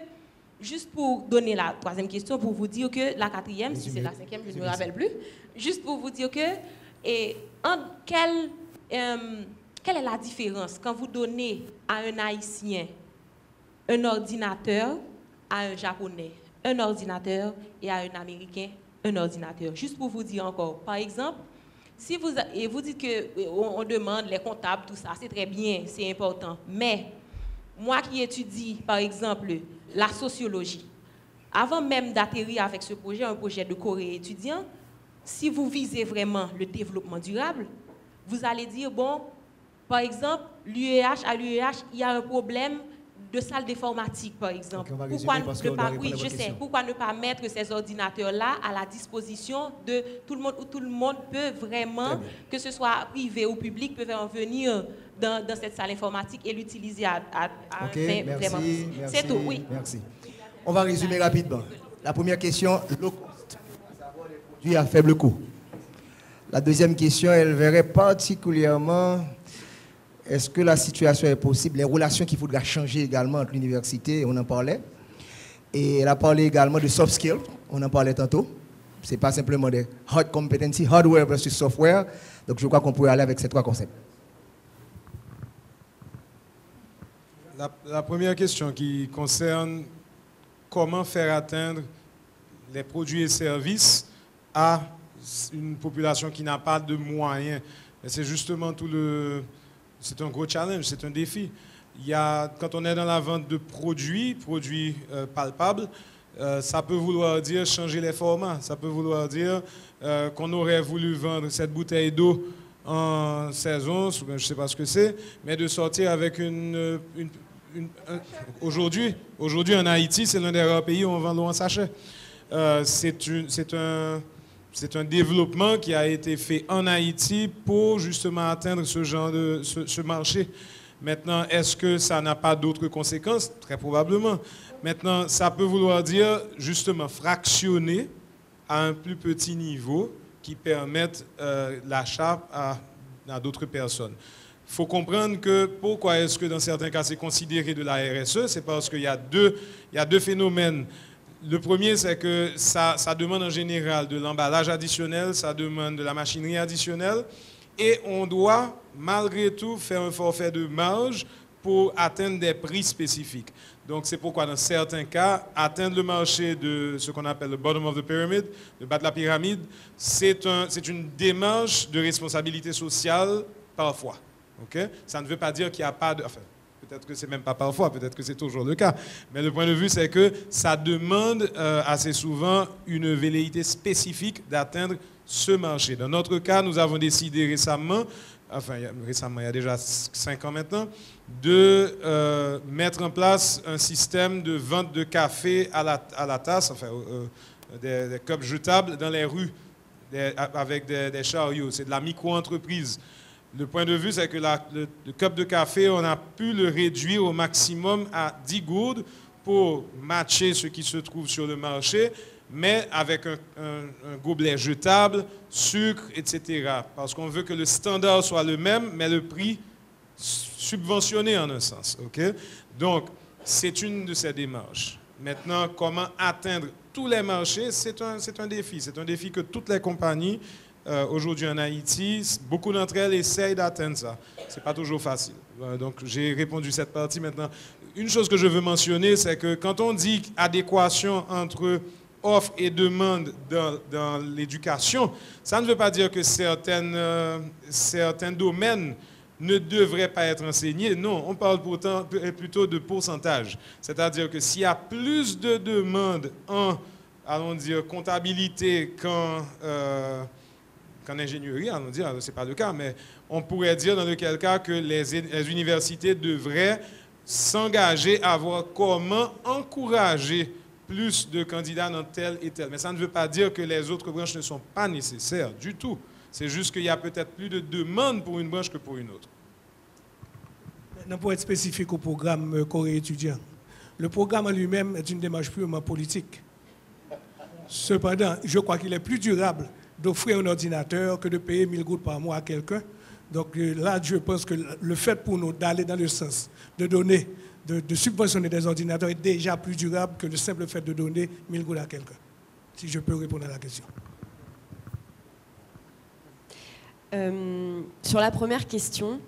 juste pour donner la troisième question, pour vous dire que la quatrième, si c'est la cinquième, je ne me rappelle plus, juste pour vous dire que, quelle est la différence quand vous donnez à un Haïtien un ordinateur, à un Japonais un ordinateur et à un Américain un ordinateur? Juste pour vous dire encore, par exemple, si vous dites qu'on demande les comptables, tout ça, c'est très bien, c'est important, mais moi qui étudie, par exemple, la sociologie, avant même d'atterrir avec ce projet, un projet de Corée étudiant, si vous visez vraiment le développement durable, vous allez dire, bon, par exemple, à l'UEH, il y a un problème de salle d'informatique, par exemple. Pourquoi ne pas mettre ces ordinateurs-là à la disposition de tout le monde, où tout le monde peut vraiment, que ce soit privé ou public, peut venir dans cette salle informatique et l'utiliser à okay, vraiment. C'est tout, oui. Merci. On va résumer rapidement. La première question, low cost, savoir les produits à faible coût. La deuxième question, elle verrait particulièrement est-ce que la situation est possible, les relations qu'il faudra changer également entre l'université, on en parlait. Et elle a parlé également de soft skills, on en parlait tantôt. Ce n'est pas simplement des hard competencies, hardware versus software. Donc je crois qu'on pourrait aller avec ces trois concepts. La première question qui concerne comment faire atteindre les produits et services à une population qui n'a pas de moyens. C'est justement c'est un gros challenge, c'est un défi. Quand on est dans la vente de produits palpables, ça peut vouloir dire changer les formats. Ça peut vouloir dire qu'on aurait voulu vendre cette bouteille d'eau en 16 onces, je ne sais pas ce que c'est, mais de sortir avec aujourd'hui en Haïti, c'est l'un des rares pays où on vend l'eau en sachet. C'est un développement qui a été fait en Haïti pour justement atteindre ce marché. Maintenant, est-ce que ça n'a pas d'autres conséquences? Très probablement. Maintenant, ça peut vouloir dire justement fractionner à un plus petit niveau qui permette l'achat à d'autres personnes. Il faut comprendre que pourquoi est-ce que dans certains cas c'est considéré de la RSE, c'est parce qu'il y a deux phénomènes. Le premier, c'est que ça demande en général de l'emballage additionnel, ça demande de la machinerie additionnelle, et on doit malgré tout faire un forfait de marge pour atteindre des prix spécifiques. Donc c'est pourquoi dans certains cas, atteindre le marché de ce qu'on appelle le bottom of the pyramid, le bas de la pyramide, c'est une démarche de responsabilité sociale parfois. Okay? Ça ne veut pas dire qu'il n'y a pas de... Enfin, peut-être que c'est même pas parfois, peut-être que c'est toujours le cas. Mais le point de vue, c'est que ça demande assez souvent une velléité spécifique d'atteindre ce marché. Dans notre cas, nous avons décidé récemment, il y a déjà 5 ans maintenant, de mettre en place un système de vente de café à la tasse, des cups jetables dans les rues, avec des chariots. C'est de la micro-entreprise. Le point de vue, c'est que le cup de café, on a pu le réduire au maximum à 10 gourdes pour matcher ce qui se trouve sur le marché, mais avec un gobelet jetable, sucre, etc. Parce qu'on veut que le standard soit le même, mais le prix subventionné en un sens. Okay? Donc, c'est une de ces démarches. Maintenant, comment atteindre tous les marchés, c'est un défi. C'est un défi que toutes les compagnies aujourd'hui en Haïti, beaucoup d'entre elles essayent d'atteindre ça. Ce n'est pas toujours facile. Donc, j'ai répondu cette partie maintenant. Une chose que je veux mentionner, c'est que quand on dit adéquation entre offre et demande dans l'éducation, ça ne veut pas dire que certains domaines ne devraient pas être enseignés. Non, on parle pourtant plutôt de pourcentage. C'est-à-dire que s'il y a plus de demandes en, allons dire, comptabilité qu'en ingénierie, allons dire, ce n'est pas le cas, mais on pourrait dire dans lequel cas que les universités devraient s'engager à voir comment encourager plus de candidats dans tel et tel. Mais ça ne veut pas dire que les autres branches ne sont pas nécessaires du tout. C'est juste qu'il y a peut-être plus de demandes pour une branche que pour une autre. Maintenant, pour être spécifique au programme Corée étudiant, le programme en lui-même est une démarche purement politique. Cependant, je crois qu'il est plus durable d'offrir un ordinateur que de payer 1000 gouttes par mois à quelqu'un. Donc là, je pense que le fait pour nous d'aller dans le sens de donner, de subventionner des ordinateurs est déjà plus durable que le simple fait de donner 1000 gouttes à quelqu'un. Si je peux répondre à la question. Sur la première question,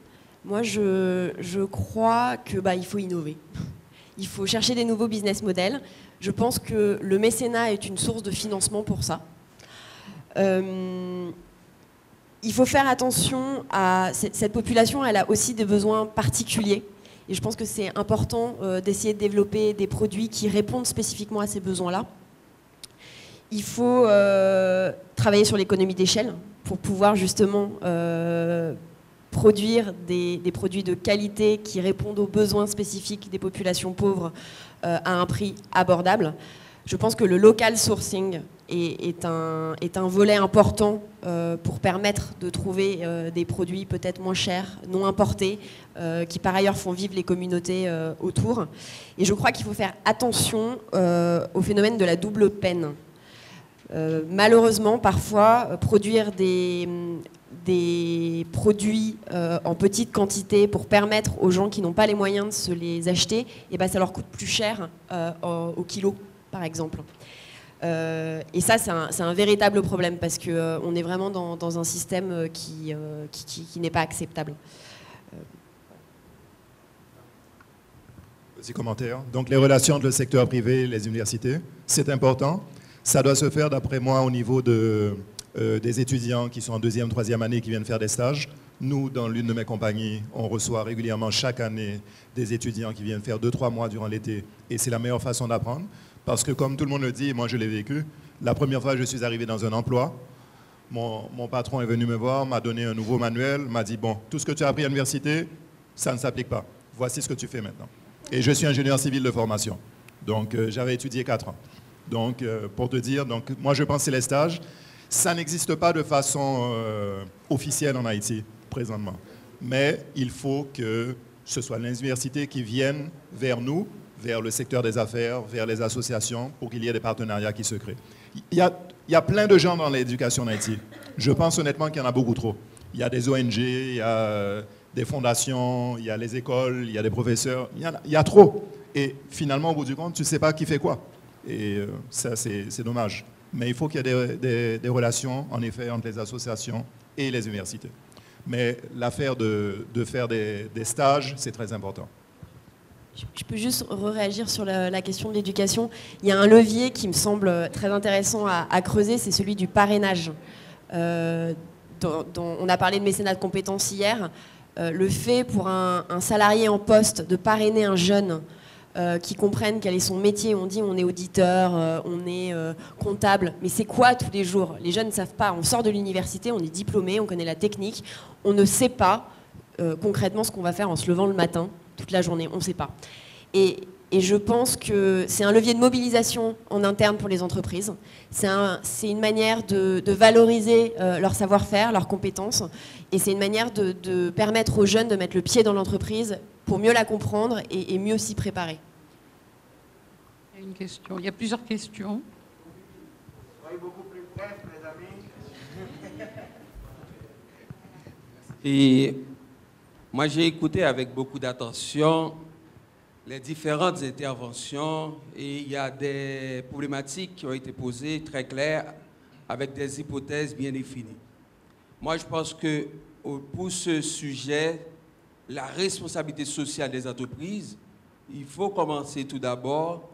moi je crois qu'il faut innover. Il faut chercher des nouveaux business models. Je pense que le mécénat est une source de financement pour ça. Il faut faire attention à cette population, elle a aussi des besoins particuliers. Et je pense que c'est important d'essayer de développer des produits qui répondent spécifiquement à ces besoins-là. Il faut travailler sur l'économie d'échelle pour pouvoir justement produire des produits de qualité qui répondent aux besoins spécifiques des populations pauvres à un prix abordable. Je pense que le local sourcing est un volet important pour permettre de trouver des produits peut-être moins chers, non importés, qui par ailleurs font vivre les communautés autour. Et je crois qu'il faut faire attention au phénomène de la double peine. Malheureusement, parfois, produire des produits en petite quantité pour permettre aux gens qui n'ont pas les moyens de se les acheter, et ben ça leur coûte plus cher au kilo, par exemple. Et ça, c'est un véritable problème parce qu'on est vraiment dans un système qui n'est pas acceptable. Petit commentaire. Donc les relations entre le secteur privé et les universités, c'est important. Ça doit se faire, d'après moi, au niveau des étudiants qui sont en 2e, 3e année, qui viennent faire des stages. Nous, dans l'une de mes compagnies, on reçoit régulièrement chaque année des étudiants qui viennent faire 2-3 mois durant l'été. Et c'est la meilleure façon d'apprendre. Parce que comme tout le monde le dit, et moi je l'ai vécu, la première fois que je suis arrivé dans un emploi, mon patron est venu me voir, m'a donné un nouveau manuel, m'a dit, bon, tout ce que tu as appris à l'université, ça ne s'applique pas. Voici ce que tu fais maintenant. Et je suis ingénieur civil de formation. Donc j'avais étudié 4 ans. Donc pour te dire, donc, moi je pense que c'est les stages. Ça n'existe pas de façon officielle en Haïti, présentement. Mais il faut que ce soit les universités qui viennent vers nous, vers le secteur des affaires, vers les associations, pour qu'il y ait des partenariats qui se créent. Il y a plein de gens dans l'éducation en Haïti. Je pense honnêtement qu'il y en a beaucoup trop. Il y a des ONG, il y a des fondations, il y a les écoles, il y a des professeurs. Il y a trop. Et finalement, au bout du compte, tu ne sais pas qui fait quoi. Et ça, c'est dommage. Mais il faut qu'il y ait des relations, en effet, entre les associations et les universités. Mais l'affaire de faire des stages, c'est très important. Je peux juste réagir sur la question de l'éducation. Il y a un levier qui me semble très intéressant à creuser, c'est celui du parrainage. On a parlé de mécénat de compétences hier. Le fait pour un salarié en poste de parrainer un jeune qui comprenne quel est son métier. On dit on est auditeur, on est comptable, mais c'est quoi tous les jours? Les jeunes ne savent pas. On sort de l'université, on est diplômé, on connaît la technique, on ne sait pas concrètement ce qu'on va faire en se levant le matin, toute la journée, on ne sait pas. Et je pense que c'est un levier de mobilisation en interne pour les entreprises. C'est une manière de valoriser leur savoir-faire, leurs compétences, et c'est une manière de permettre aux jeunes de mettre le pied dans l'entreprise pour mieux la comprendre et mieux s'y préparer. Il y a une question. Il y a plusieurs questions. Soyez beaucoup plus bref, mes amis. Et moi, j'ai écouté avec beaucoup d'attention les différentes interventions et il y a des problématiques qui ont été posées très claires avec des hypothèses bien définies. Moi, je pense que pour ce sujet, la responsabilité sociale des entreprises, il faut commencer tout d'abord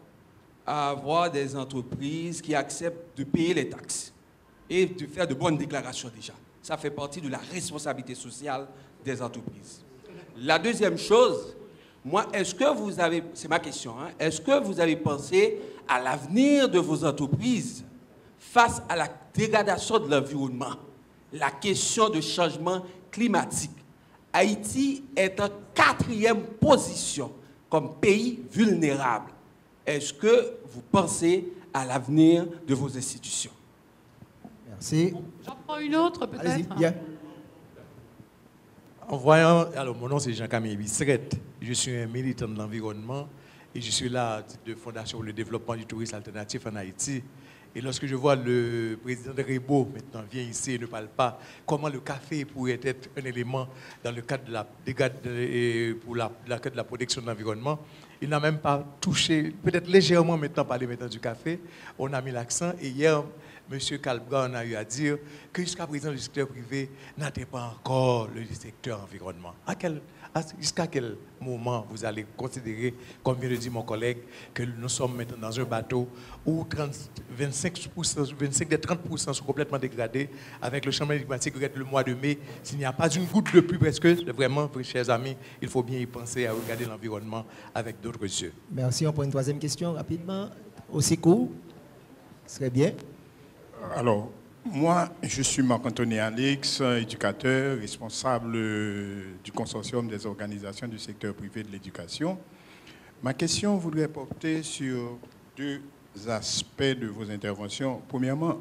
à avoir des entreprises qui acceptent de payer les taxes et de faire de bonnes déclarations déjà. Ça fait partie de la responsabilité sociale des entreprises. La deuxième chose, moi, est-ce que vous avez, c'est ma question, hein, est-ce que vous avez pensé à l'avenir de vos entreprises face à la dégradation de l'environnement, la question de changement climatique? Haïti est en 4e position comme pays vulnérable. Est-ce que vous pensez à l'avenir de vos institutions? Merci. J'en prends une autre peut-être. Allez-y, bien. En voyant, alors mon nom c'est Jean-Camille Bisseret, je suis un militant de l'environnement et je suis là à titre de Fondation pour le développement du tourisme alternatif en Haïti. Et lorsque je vois le président de Rebo maintenant vient ici et ne parle pas, comment le café pourrait être un élément dans le cadre de la protection de l'environnement, il n'a même pas touché, peut-être légèrement maintenant parlé maintenant du café, on a mis l'accent et hier, M. Calbran a eu à dire que jusqu'à présent, le secteur privé n'atteint pas encore le secteur environnement. Jusqu'à quel moment vous allez considérer, comme vient de dire mon collègue, que nous sommes maintenant dans un bateau où 25 des 30% sont complètement dégradés avec le changement climatique le mois de mai. S'il n'y a pas une goutte de pluie, presque, vraiment, chers amis, il faut bien y penser à regarder l'environnement avec d'autres yeux. Merci. On prend une troisième question rapidement. Aussi court. Ce serait bien. Alors, moi, je suis Marc-Anthony Alix, éducateur, responsable du consortium des organisations du secteur privé de l'éducation. Ma question voudrait porter sur 2 aspects de vos interventions. Premièrement,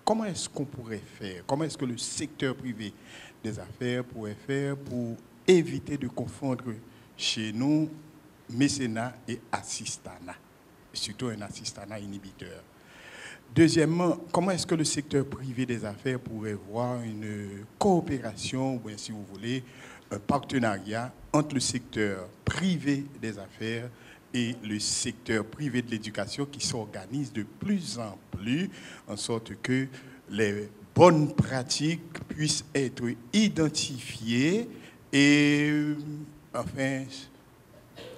comment est-ce qu'on pourrait faire, comment est-ce que le secteur privé des affaires pourrait faire pour éviter de confondre chez nous mécénat et assistanat, surtout un assistanat inhibiteur? Deuxièmement, comment est-ce que le secteur privé des affaires pourrait voir une coopération, ou bien si vous voulez, un partenariat entre le secteur privé des affaires et le secteur privé de l'éducation qui s'organise de plus en plus, en sorte que les bonnes pratiques puissent être identifiées et, enfin,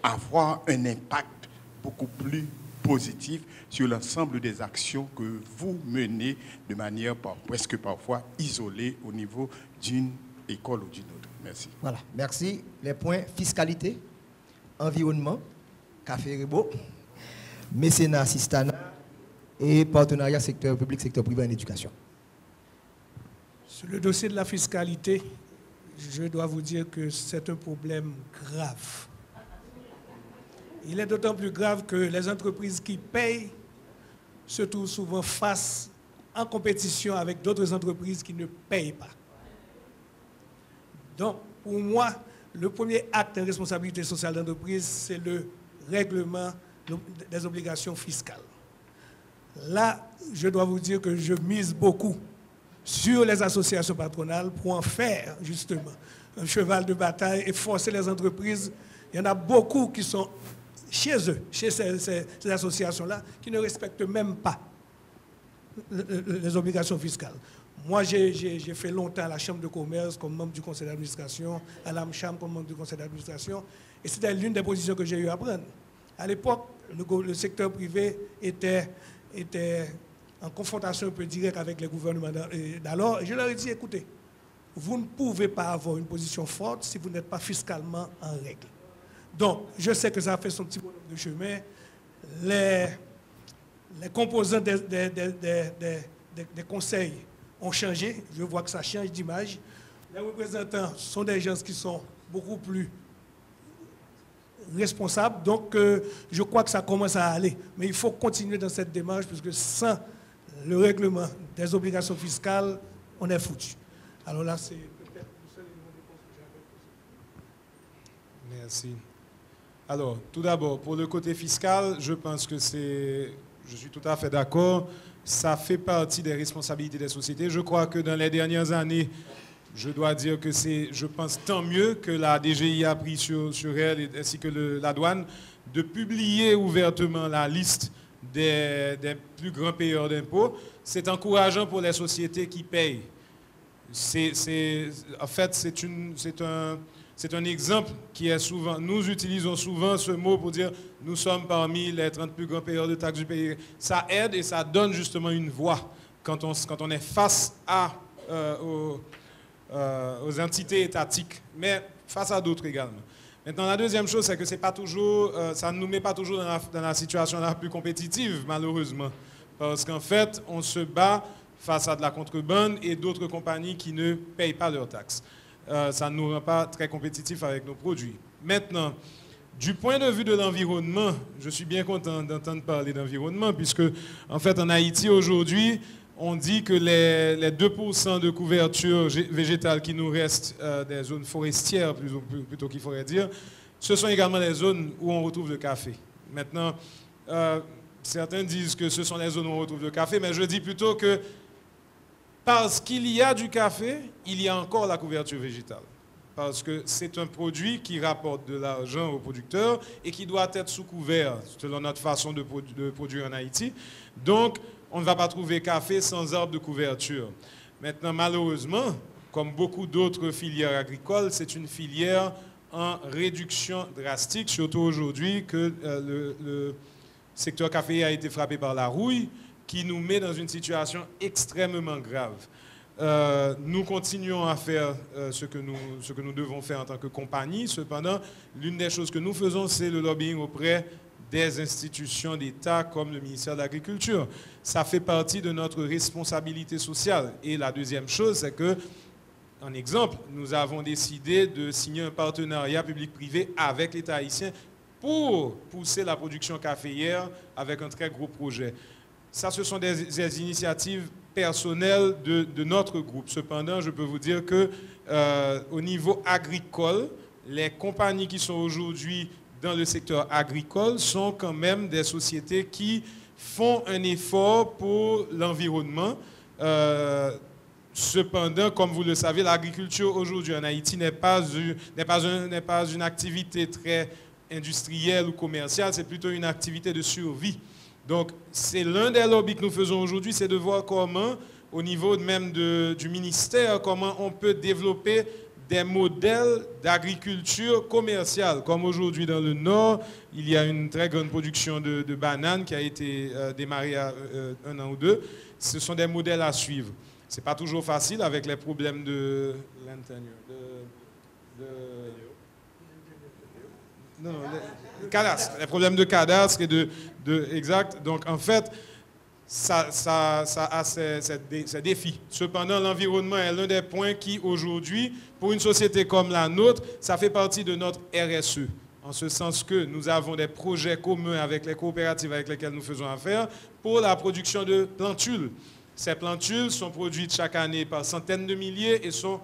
avoir un impact beaucoup plus positif sur l'ensemble des actions que vous menez de manière presque parfois isolée au niveau d'une école ou d'une autre. Merci. Voilà, merci. Les points fiscalité, environnement, Café Rebo, mécénat assistanat et partenariat secteur public, secteur privé en éducation. Sur le dossier de la fiscalité, je dois vous dire que c'est un problème grave. Il est d'autant plus grave que les entreprises qui payent se trouvent souvent en compétition avec d'autres entreprises qui ne payent pas. Donc, pour moi, Le premier acte de responsabilité sociale d'entreprise, c'est le règlement des obligations fiscales. Là, je dois vous dire que je mise beaucoup sur les associations patronales pour en faire justement un cheval de bataille et forcer les entreprises. Il y en a beaucoup qui sont chez eux, chez ces associations-là, qui ne respectent même pas les obligations fiscales. Moi, j'ai fait longtemps à la Chambre de commerce comme membre du conseil d'administration, à l'AMCHAM comme membre du conseil d'administration, et c'était l'une des positions que j'ai eu à prendre. À l'époque, le secteur privé était en confrontation un peu directe avec les gouvernements d'alors, et je leur ai dit, écoutez, vous ne pouvez pas avoir une position forte si vous n'êtes pas fiscalement en règle. Donc, je sais que ça a fait son petit bonhomme de chemin. Les composants des conseils ont changé. Je vois que ça change d'image. Les représentants sont des gens qui sont beaucoup plus responsables. Donc, je crois que ça commence à aller. Mais il faut continuer dans cette démarche parce que sans le règlement des obligations fiscales, on est foutu. Alors là, c'est peut-être le seul élément de réponse que j'avais. Merci. Alors, tout d'abord, pour le côté fiscal, je pense que je suis tout à fait d'accord. Ça fait partie des responsabilités des sociétés. Je crois que dans les dernières années, je dois dire que c'est, je pense, tant mieux que la DGI a pris sur elle, ainsi que la douane, de publier ouvertement la liste des plus grands payeurs d'impôts. C'est encourageant pour les sociétés qui payent. En fait, c'est un exemple qui est souvent, nous utilisons souvent ce mot pour dire nous sommes parmi les 30 plus grands payeurs de taxes du pays. Ça aide et ça donne justement une voix quand on est face aux entités étatiques, mais face à d'autres également. Maintenant, la deuxième chose, c'est que c'est pas toujours, ça ne nous met pas toujours dans la situation la plus compétitive, malheureusement. Parce qu'en fait, on se bat face à de la contrebande et d'autres compagnies qui ne payent pas leurs taxes. Ça ne nous rend pas très compétitifs avec nos produits. Maintenant, du point de vue de l'environnement, je suis bien content d'entendre parler d'environnement, puisque en fait en Haïti aujourd'hui, on dit que les 2% de couverture végétale qui nous restent des zones forestières, plutôt qu'il faudrait dire, ce sont également les zones où on retrouve le café. Maintenant, certains disent que ce sont les zones où on retrouve le café, mais je dis plutôt que parce qu'il y a du café, il y a encore la couverture végétale. Parce que c'est un produit qui rapporte de l'argent aux producteurs et qui doit être sous couvert, selon notre façon de produire en Haïti. Donc, on ne va pas trouver café sans arbre de couverture. Maintenant, malheureusement, comme beaucoup d'autres filières agricoles, c'est une filière en réduction drastique, surtout aujourd'hui que le secteur café a été frappé par la rouille, qui nous met dans une situation extrêmement grave. Nous continuons à faire ce que nous devons faire en tant que compagnie. Cependant, l'une des choses que nous faisons, c'est le lobbying auprès des institutions d'État comme le ministère de l'Agriculture. Ça fait partie de notre responsabilité sociale. Et la deuxième chose, c'est que, en exemple, nous avons décidé de signer un partenariat public-privé avec l'État haïtien pour pousser la production caféière avec un très gros projet. Ça, ce sont des initiatives personnelles de notre groupe. Cependant, je peux vous dire que au niveau agricole, les compagnies qui sont aujourd'hui dans le secteur agricole sont quand même des sociétés qui font un effort pour l'environnement. Cependant, comme vous le savez, l'agriculture aujourd'hui en Haïti n'est pas une activité très industrielle ou commerciale, c'est plutôt une activité de survie. Donc, c'est l'un des lobbies que nous faisons aujourd'hui, c'est de voir comment, au niveau même du ministère, comment on peut développer des modèles d'agriculture commerciale. Comme aujourd'hui dans le Nord, il y a une très grande production de bananes qui a été démarrée à 1 an ou 2. Ce sont des modèles à suivre. Ce n'est pas toujours facile avec les problèmes de cadastre, les problèmes de cadastre et exact. Donc en fait, ça a ses défis. Cependant, l'environnement est l'un des points qui aujourd'hui, pour une société comme la nôtre, ça fait partie de notre RSE. En ce sens que nous avons des projets communs avec les coopératives avec lesquelles nous faisons affaire pour la production de plantules. Ces plantules sont produites chaque année par centaines de milliers et sont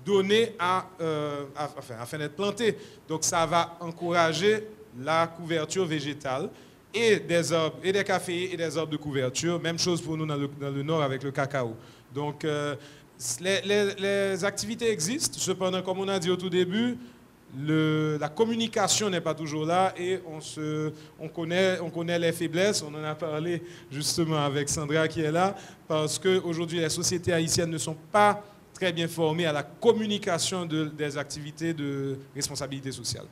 données afin d'être plantées. Donc ça va encourager la couverture végétale et des arbres, et des caféiers et des arbres de couverture. Même chose pour nous dans le nord avec le cacao. Donc les activités existent, cependant, comme on a dit au tout début, la communication n'est pas toujours là et on connaît les faiblesses. On en a parlé justement avec Sandra qui est là, parce qu'aujourd'hui les sociétés haïtiennes ne sont pas très bien formées à la communication des activités de responsabilité sociale.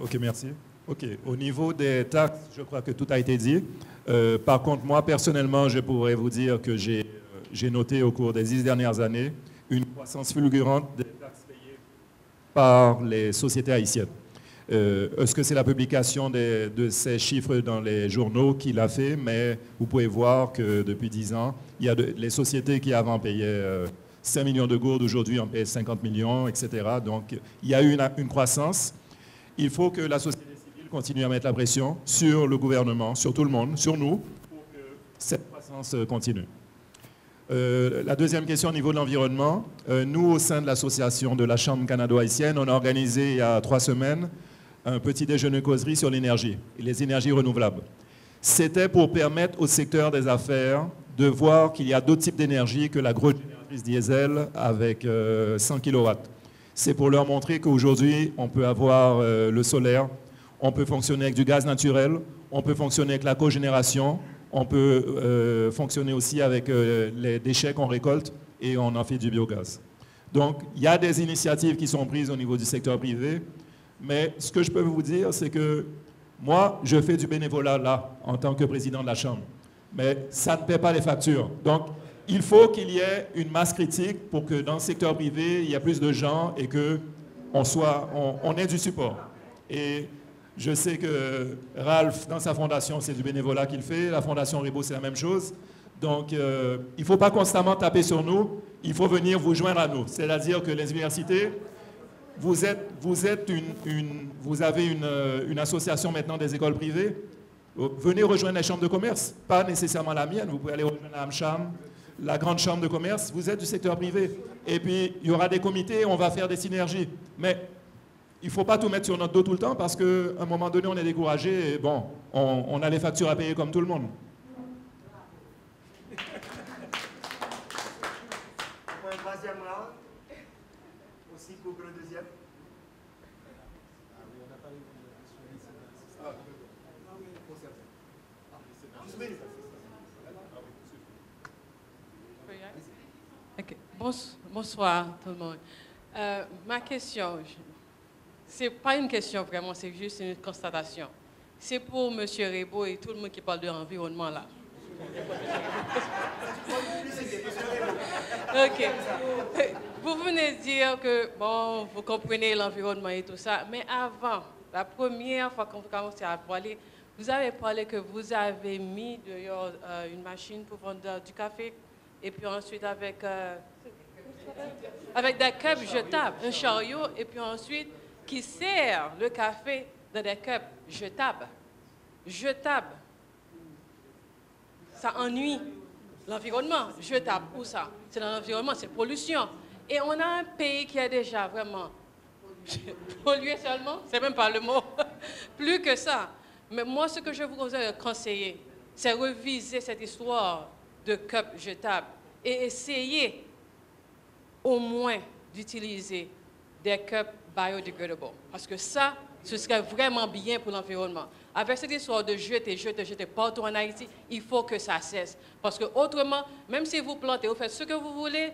Ok, merci. Ok, au niveau des taxes, je crois que tout a été dit. Par contre, moi personnellement, je pourrais vous dire que j'ai noté au cours des 10 dernières années une croissance fulgurante des taxes payées par les sociétés haïtiennes. Est-ce que c'est la publication de ces chiffres dans les journaux qui l'a fait? Mais vous pouvez voir que depuis 10 ans, il y a les sociétés qui avant payaient 5 millions de gourdes, aujourd'hui en payent 50 millions, etc. Donc il y a eu une croissance. Il faut que la société civile continue à mettre la pression sur le gouvernement, sur tout le monde, sur nous, pour que cette croissance continue. La deuxième question au niveau de l'environnement. Nous, au sein de l'association de la Chambre canado-haïtienne, on a organisé il y a 3 semaines un petit déjeuner causerie sur l'énergie et les énergies renouvelables. C'était pour permettre au secteur des affaires de voir qu'il y a d'autres types d'énergie que la grosse génératrice diesel avec 100 kW. C'est pour leur montrer qu'aujourd'hui, on peut avoir le solaire, on peut fonctionner avec du gaz naturel, on peut fonctionner avec la cogénération, on peut fonctionner aussi avec les déchets qu'on récolte et on en fait du biogaz. Donc, il y a des initiatives qui sont prises au niveau du secteur privé, mais ce que je peux vous dire, c'est que moi, je fais du bénévolat là, en tant que président de la Chambre, mais ça ne paie pas les factures. Donc, il faut qu'il y ait une masse critique pour que dans le secteur privé, il y ait plus de gens et qu'on ait du support. Et je sais que Ralph, dans sa fondation, c'est du bénévolat qu'il fait. La fondation Ribaud, c'est la même chose. Donc, il ne faut pas constamment taper sur nous. Il faut venir vous joindre à nous. C'est-à-dire que les universités, vous avez une association maintenant des écoles privées. Venez rejoindre les chambres de commerce. Pas nécessairement la mienne. Vous pouvez aller rejoindre la AmCham, la grande chambre de commerce. Vous êtes du secteur privé. Et puis, il y aura des comités, on va faire des synergies. Mais il ne faut pas tout mettre sur notre dos tout le temps parce qu'à un moment donné, on est découragé et bon, on a les factures à payer comme tout le monde. Pour un troisième round, aussi coupe le deuxième. Okay. Bonsoir tout le monde. Ma question, ce n'est pas une question vraiment, c'est juste une constatation. C'est pour M. Ribaud et tout le monde qui parle de l'environnement là. Ok. Vous venez de dire que, bon, vous comprenez l'environnement et tout ça, mais avant, la première fois qu'on commençait à parler, vous avez parlé que vous avez mis dehors une machine pour vendre du café, et puis ensuite avec des cups jetables, un chariot, et puis ensuite qui sert le café dans des cups jetables. Jetables. Ça ennuie l'environnement. Jetable, où ça? C'est dans l'environnement, c'est pollution. Et on a un pays qui est déjà vraiment pollué seulement, c'est même pas le mot, plus que ça. Mais moi, ce que je vous conseille, c'est reviser cette histoire de cups jetables et essayer au moins d'utiliser des cups biodegradable. Parce que ça, ce serait vraiment bien pour l'environnement. Avec cette histoire de jeter partout en Haïti, il faut que ça cesse. Parce que autrement, même si vous plantez, vous faites ce que vous voulez,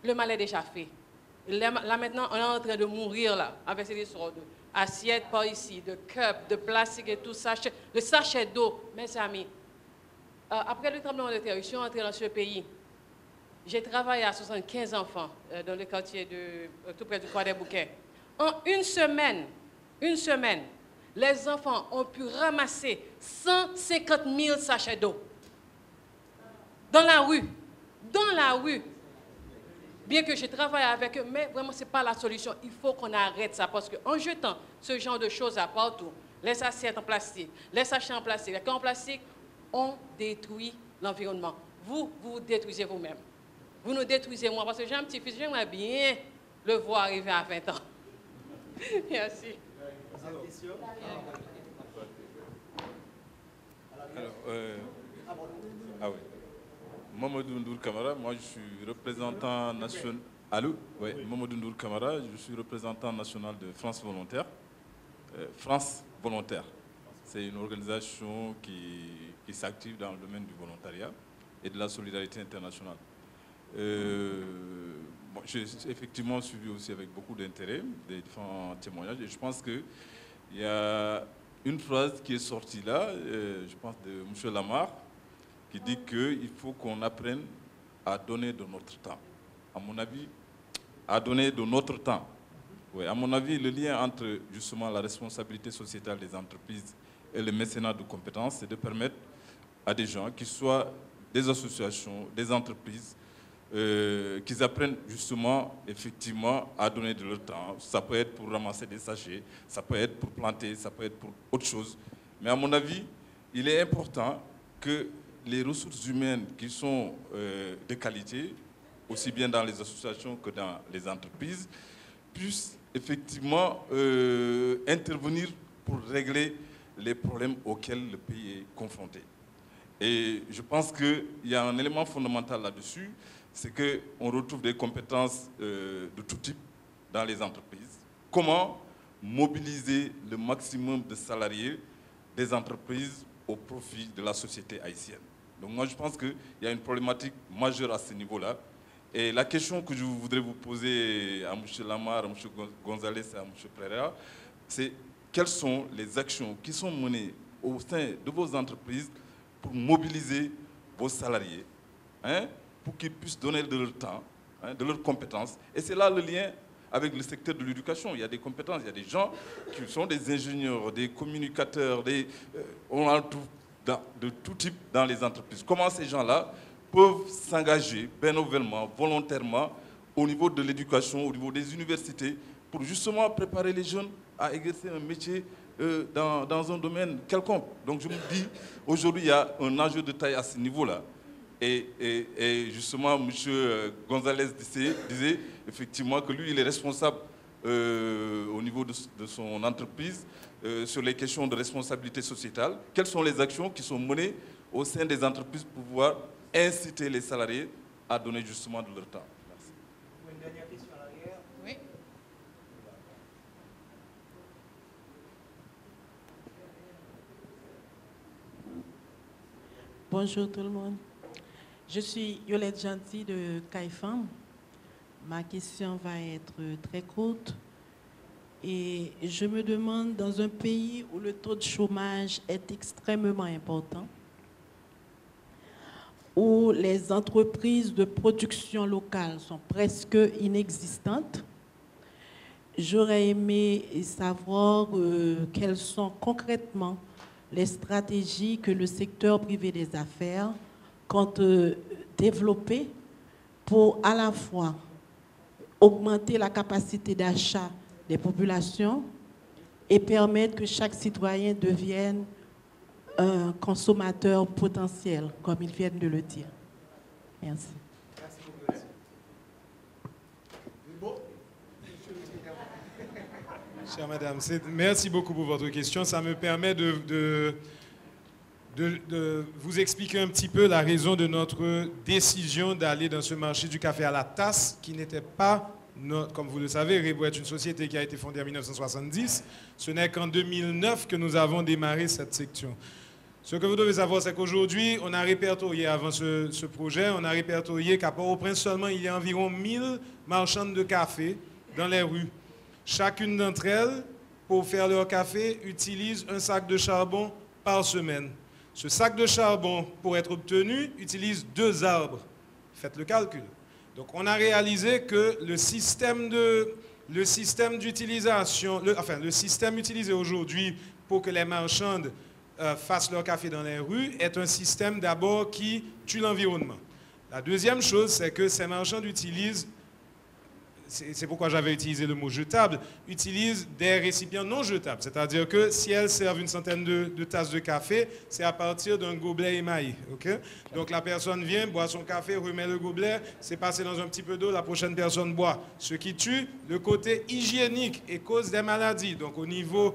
le mal est déjà fait. Là maintenant, on est en train de mourir là, avec cette histoire d'assiettes par ici, de cups, de plastique et tout ça, le sachet d'eau. Mes amis, après le tremblement de terre, je suis entrée dans ce pays. J'ai travaillé à 75 enfants dans le quartier tout près du Croix des Bouquets. En une semaine, les enfants ont pu ramasser 150 000 sachets d'eau. Dans la rue. Bien que je travaille avec eux, mais vraiment, ce n'est pas la solution. Il faut qu'on arrête ça parce qu'en jetant ce genre de choses à partout, les assiettes en plastique, les sachets en plastique, les cannes en plastique, on détruit l'environnement. Vous détruisez vous-même. Vous nous détruisez moi parce que j'ai un petit-fils, j'aimerais bien le voir arriver à 20 ans. Merci. Alors, ah oui. Mamadou Ndour Kamara, moi je suis représentant national. Allô? Oui, Mamadou Ndour Kamara, je suis représentant national de France Volontaire. France Volontaire, c'est une organisation qui s'active dans le domaine du volontariat et de la solidarité internationale. Bon, j'ai effectivement suivi aussi avec beaucoup d'intérêt des différents témoignages et je pense qu'il y a une phrase qui est sortie là, je pense de M. Lamar, qui dit qu'il faut qu'on apprenne à donner de notre temps. À mon avis, à donner de notre temps. Oui, à mon avis, le lien entre justement la responsabilité sociétale des entreprises et le mécénat de compétences, c'est de permettre à des gens, qui soient des associations, des entreprises, qu'ils apprennent justement, effectivement, à donner de leur temps. Ça peut être pour ramasser des sachets, ça peut être pour planter, ça peut être pour autre chose. Mais à mon avis, il est important que les ressources humaines qui sont de qualité, aussi bien dans les associations que dans les entreprises, puissent effectivement intervenir pour régler les problèmes auxquels le pays est confronté. Et je pense qu'il y a un élément fondamental là-dessus, c'est qu'on retrouve des compétences de tout type dans les entreprises. Comment mobiliser le maximum de salariés des entreprises au profit de la société haïtienne. Donc moi, je pense qu'il y a une problématique majeure à ce niveau-là. Et la question que je voudrais vous poser à M. Lamar, à M. Gonzalez et à M. Pereira, c'est quelles sont les actions qui sont menées au sein de vos entreprises pour mobiliser vos salariés, hein, pour qu'ils puissent donner de leur temps, hein, de leurs compétences. Et c'est là le lien avec le secteur de l'éducation. Il y a des compétences, il y a des gens qui sont des ingénieurs, des communicateurs, on en trouve de tout type dans les entreprises. Comment ces gens-là peuvent s'engager bénévolement, volontairement, au niveau de l'éducation, au niveau des universités, pour justement préparer les jeunes à exercer un métier dans un domaine quelconque. Donc je me dis, aujourd'hui, il y a un enjeu de taille à ce niveau-là. Et justement, M. Gonzalez disait effectivement que lui, il est responsable au niveau de son entreprise sur les questions de responsabilité sociétale. Quelles sont les actions qui sont menées au sein des entreprises pour pouvoir inciter les salariés à donner justement de leur temps? Merci. Une dernière question à l'arrière. Oui. Bonjour tout le monde. Je suis Yolette Gentil de Caïfam. Ma question va être très courte. Et je me demande, dans un pays où le taux de chômage est extrêmement important, où les entreprises de production locale sont presque inexistantes, j'aurais aimé savoir quelles sont concrètement les stratégies que le secteur privé des affaires compte développer pour à la fois augmenter la capacité d'achat des populations et permettre que chaque citoyen devienne un consommateur potentiel, comme ils viennent de le dire. Merci. Merci beaucoup. Chère madame, merci beaucoup pour votre question. Ça me permet de vous expliquer un petit peu la raison de notre décision d'aller dans ce marché du café à la tasse, qui n'était pas, comme vous le savez, Rebo est une société qui a été fondée en 1970. Ce n'est qu'en 2009 que nous avons démarré cette section. Ce que vous devez savoir, c'est qu'aujourd'hui, on a répertorié, avant ce projet, on a répertorié qu'à Port-au-Prince seulement, il y a environ 1000 marchandes de café dans les rues. Chacune d'entre elles, pour faire leur café, utilise un sac de charbon par semaine. Ce sac de charbon, pour être obtenu, utilise 2 arbres. Faites le calcul. Donc on a réalisé que le système d'utilisation, le système utilisé aujourd'hui pour que les marchandes fassent leur café dans les rues est un système d'abord qui tue l'environnement. La deuxième chose, c'est que ces marchandes utilisent c'est pourquoi j'avais utilisé le mot jetable, utilisent des récipients non jetables. C'est-à-dire que si elles servent une centaine de tasses de café, c'est à partir d'un gobelet émaillé. Okay? Donc la personne vient, boit son café, remet le gobelet, c'est passé dans un petit peu d'eau, la prochaine personne boit. Ce qui tue le côté hygiénique et cause des maladies. Donc au niveau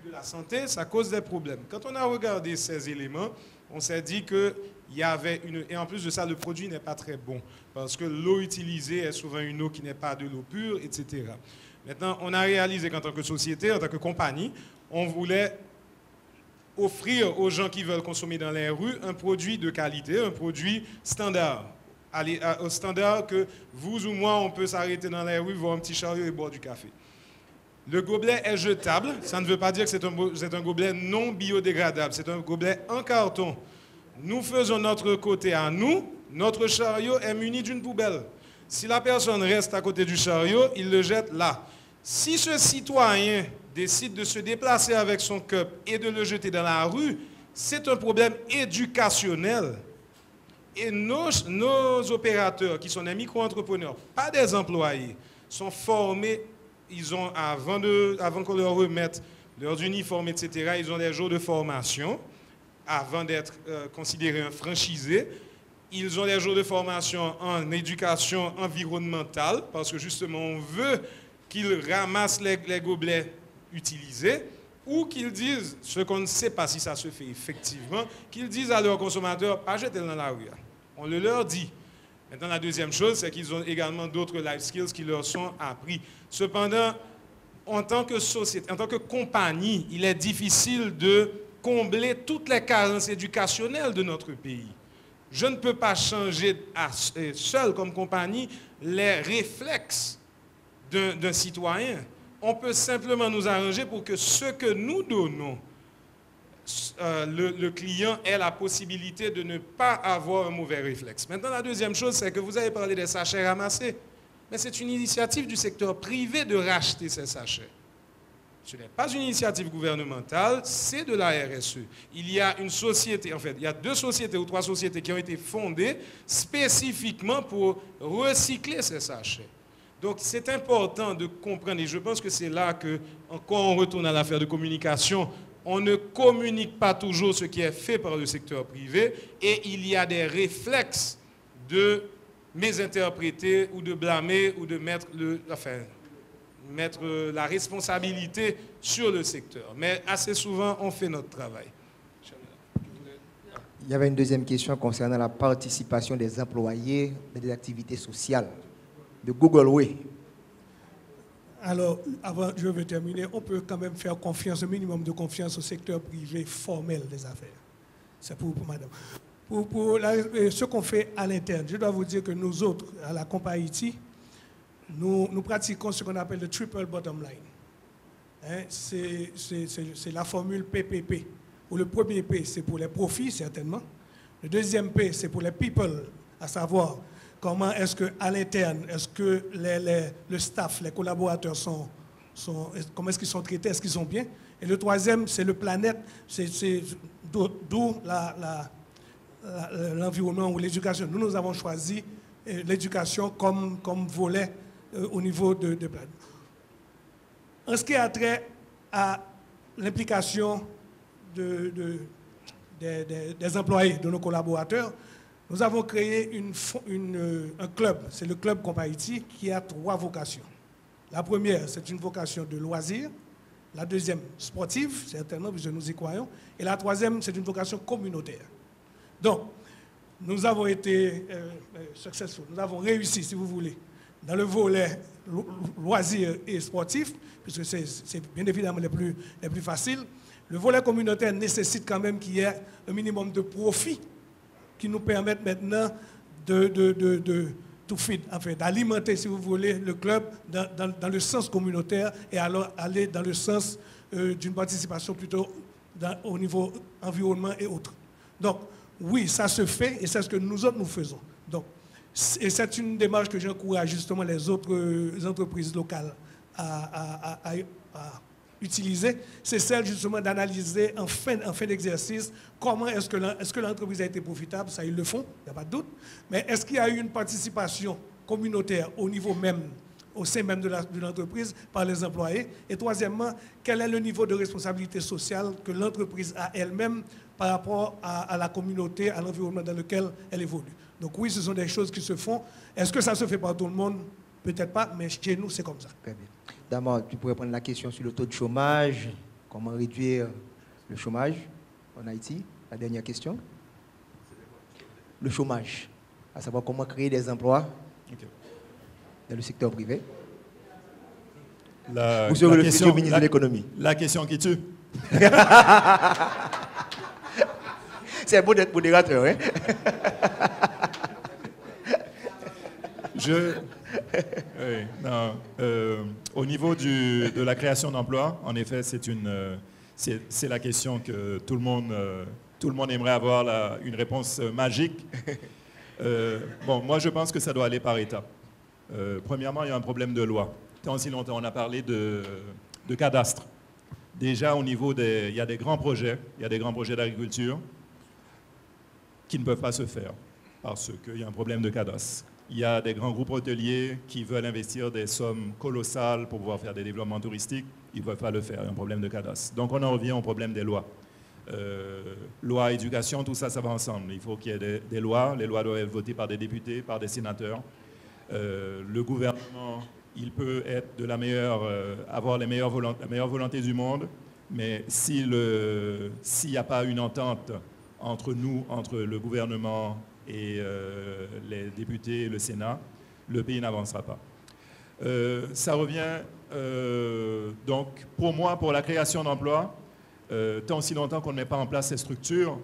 de la santé, ça cause des problèmes. Quand on a regardé ces éléments, on s'est dit qu'il y avait une... Et en plus de ça, le produit n'est pas très bon, parce que l'eau utilisée est souvent une eau qui n'est pas de l'eau pure, etc. Maintenant, on a réalisé qu'en tant que société, en tant que compagnie, on voulait offrir aux gens qui veulent consommer dans les rues un produit de qualité, un produit standard. Au standard que vous ou moi, on peut s'arrêter dans les rues, voir un petit chariot et boire du café. Le gobelet est jetable, ça ne veut pas dire que c'est un gobelet non biodégradable, c'est un gobelet en carton. Nous faisons notre côté à nous, notre chariot est muni d'une poubelle. Si la personne reste à côté du chariot, il le jette là. Si ce citoyen décide de se déplacer avec son cup et de le jeter dans la rue, c'est un problème éducationnel. Et nos opérateurs, qui sont des micro-entrepreneurs, pas des employés, sont formés. Ils ont, avant qu'on leur remette leurs uniformes, etc., ils ont des jours de formation avant d'être considérés un franchisé. Ils ont des jours de formation en éducation environnementale, parce que justement, on veut qu'ils ramassent les gobelets utilisés, ou qu'ils disent, ce qu'on ne sait pas si ça se fait effectivement, qu'ils disent à leurs consommateurs, pas jeter dans la rue. On le leur dit. Maintenant, la deuxième chose, c'est qu'ils ont également d'autres life skills qui leur sont appris. Cependant, en tant que société, en tant que compagnie, il est difficile de combler toutes les carences éducationnelles de notre pays. Je ne peux pas changer seul comme compagnie les réflexes d'un citoyen. On peut simplement nous arranger pour que ce que nous donnons, le client ait la possibilité de ne pas avoir un mauvais réflexe. Maintenant, la deuxième chose, c'est que vous avez parlé des sachets ramassés. Mais c'est une initiative du secteur privé de racheter ces sachets. Ce n'est pas une initiative gouvernementale, c'est de la RSE. Il y a une société, en fait, il y a 2 sociétés ou 3 sociétés qui ont été fondées spécifiquement pour recycler ces sachets. Donc, c'est important de comprendre, et je pense que c'est là que, quand on retourne à l'affaire de communication, on ne communique pas toujours ce qui est fait par le secteur privé, et il y a des réflexes de mésinterpréter ou de blâmer ou de mettre la responsabilité sur le secteur. Mais assez souvent, on fait notre travail. Il y avait une deuxième question concernant la participation des employés dans des activités sociales de Google Way. Alors, avant, je vais terminer, on peut quand même faire confiance, un minimum de confiance au secteur privé formel des affaires. C'est pour madame. Pour ce qu'on fait à l'interne, je dois vous dire que nous autres, à la Compa-Haïti, nous pratiquons ce qu'on appelle le triple bottom line. Hein, c'est la formule PPP. Où le premier P, c'est pour les profits, certainement. Le deuxième P, c'est pour les people, à savoir comment est-ce qu'à l'interne, est-ce que le staff, les collaborateurs comment est-ce qu'ils sont traités, est-ce qu'ils sont bien. Et le troisième, c'est le planète, d'où l'environnement ou l'éducation. Nous avons choisi l'éducation comme volet au niveau de planète. En ce qui a trait à l'implication des employés, de nos collaborateurs, nous avons créé un club, c'est le Club Compa-Haïti, qui a 3 vocations. La première, c'est une vocation de loisir. La deuxième, sportive, certainement, puisque nous y croyons. Et la troisième, c'est une vocation communautaire. Donc, nous avons été successful, nous avons réussi, si vous voulez, dans le volet loisir et sportif, puisque c'est bien évidemment les plus faciles. Le volet communautaire nécessite quand même qu'il y ait un minimum de profit qui nous permettent maintenant d'alimenter, si vous voulez, le club dans le sens communautaire et alors aller dans le sens d'une participation plutôt au niveau environnement et autres. Donc, oui, ça se fait et c'est ce que nous autres nous faisons. Donc, et c'est une démarche que j'encourage justement les autres entreprises locales à utiliser, c'est celle justement d'analyser en fin d'exercice comment est-ce que l'entreprise a été profitable, ça ils le font, il n'y a pas de doute, mais est-ce qu'il y a eu une participation communautaire au niveau même au sein même de l'entreprise par les employés? Et troisièmement, quel est le niveau de responsabilité sociale que l'entreprise a elle-même par rapport à la communauté, à l'environnement dans lequel elle évolue? Donc oui, ce sont des choses qui se font. Est-ce que ça se fait par tout le monde? Peut-être pas, mais chez nous, c'est comme ça. Très bien. D'abord, tu pourrais prendre la question sur le taux de chômage, comment réduire le chômage en Haïti. La dernière question. Le chômage, à savoir comment créer des emplois dans le secteur privé. Ou sur le futur ministre de l'économie. La question qui tue. C'est beau d'être modérateur, hein? Oui, non, au niveau de la création d'emplois, en effet, c'est la question que tout le monde aimerait avoir une réponse magique. Bon, moi, je pense que ça doit aller par étapes. Premièrement, il y a un problème de loi. Tant si longtemps, on a parlé de cadastre. Déjà, au niveau il y a des grands projets, d'agriculture qui ne peuvent pas se faire parce qu'il y a un problème de cadastre. Il y a des grands groupes hôteliers qui veulent investir des sommes colossales pour pouvoir faire des développements touristiques. Ils ne peuvent pas le faire, il y a un problème de cadastre. Donc on en revient au problème des lois. Loi, éducation, tout ça, ça va ensemble. Il faut qu'il y ait des lois. Les lois doivent être votées par des députés, par des sénateurs. Le gouvernement, il peut être avoir la meilleure volonté du monde, mais s'il n'y a pas une entente entre nous, entre le gouvernement et les députés et le Sénat, le pays n'avancera pas. Ça revient donc pour moi, pour la création d'emplois, tant si longtemps qu'on ne met pas en place ces structures,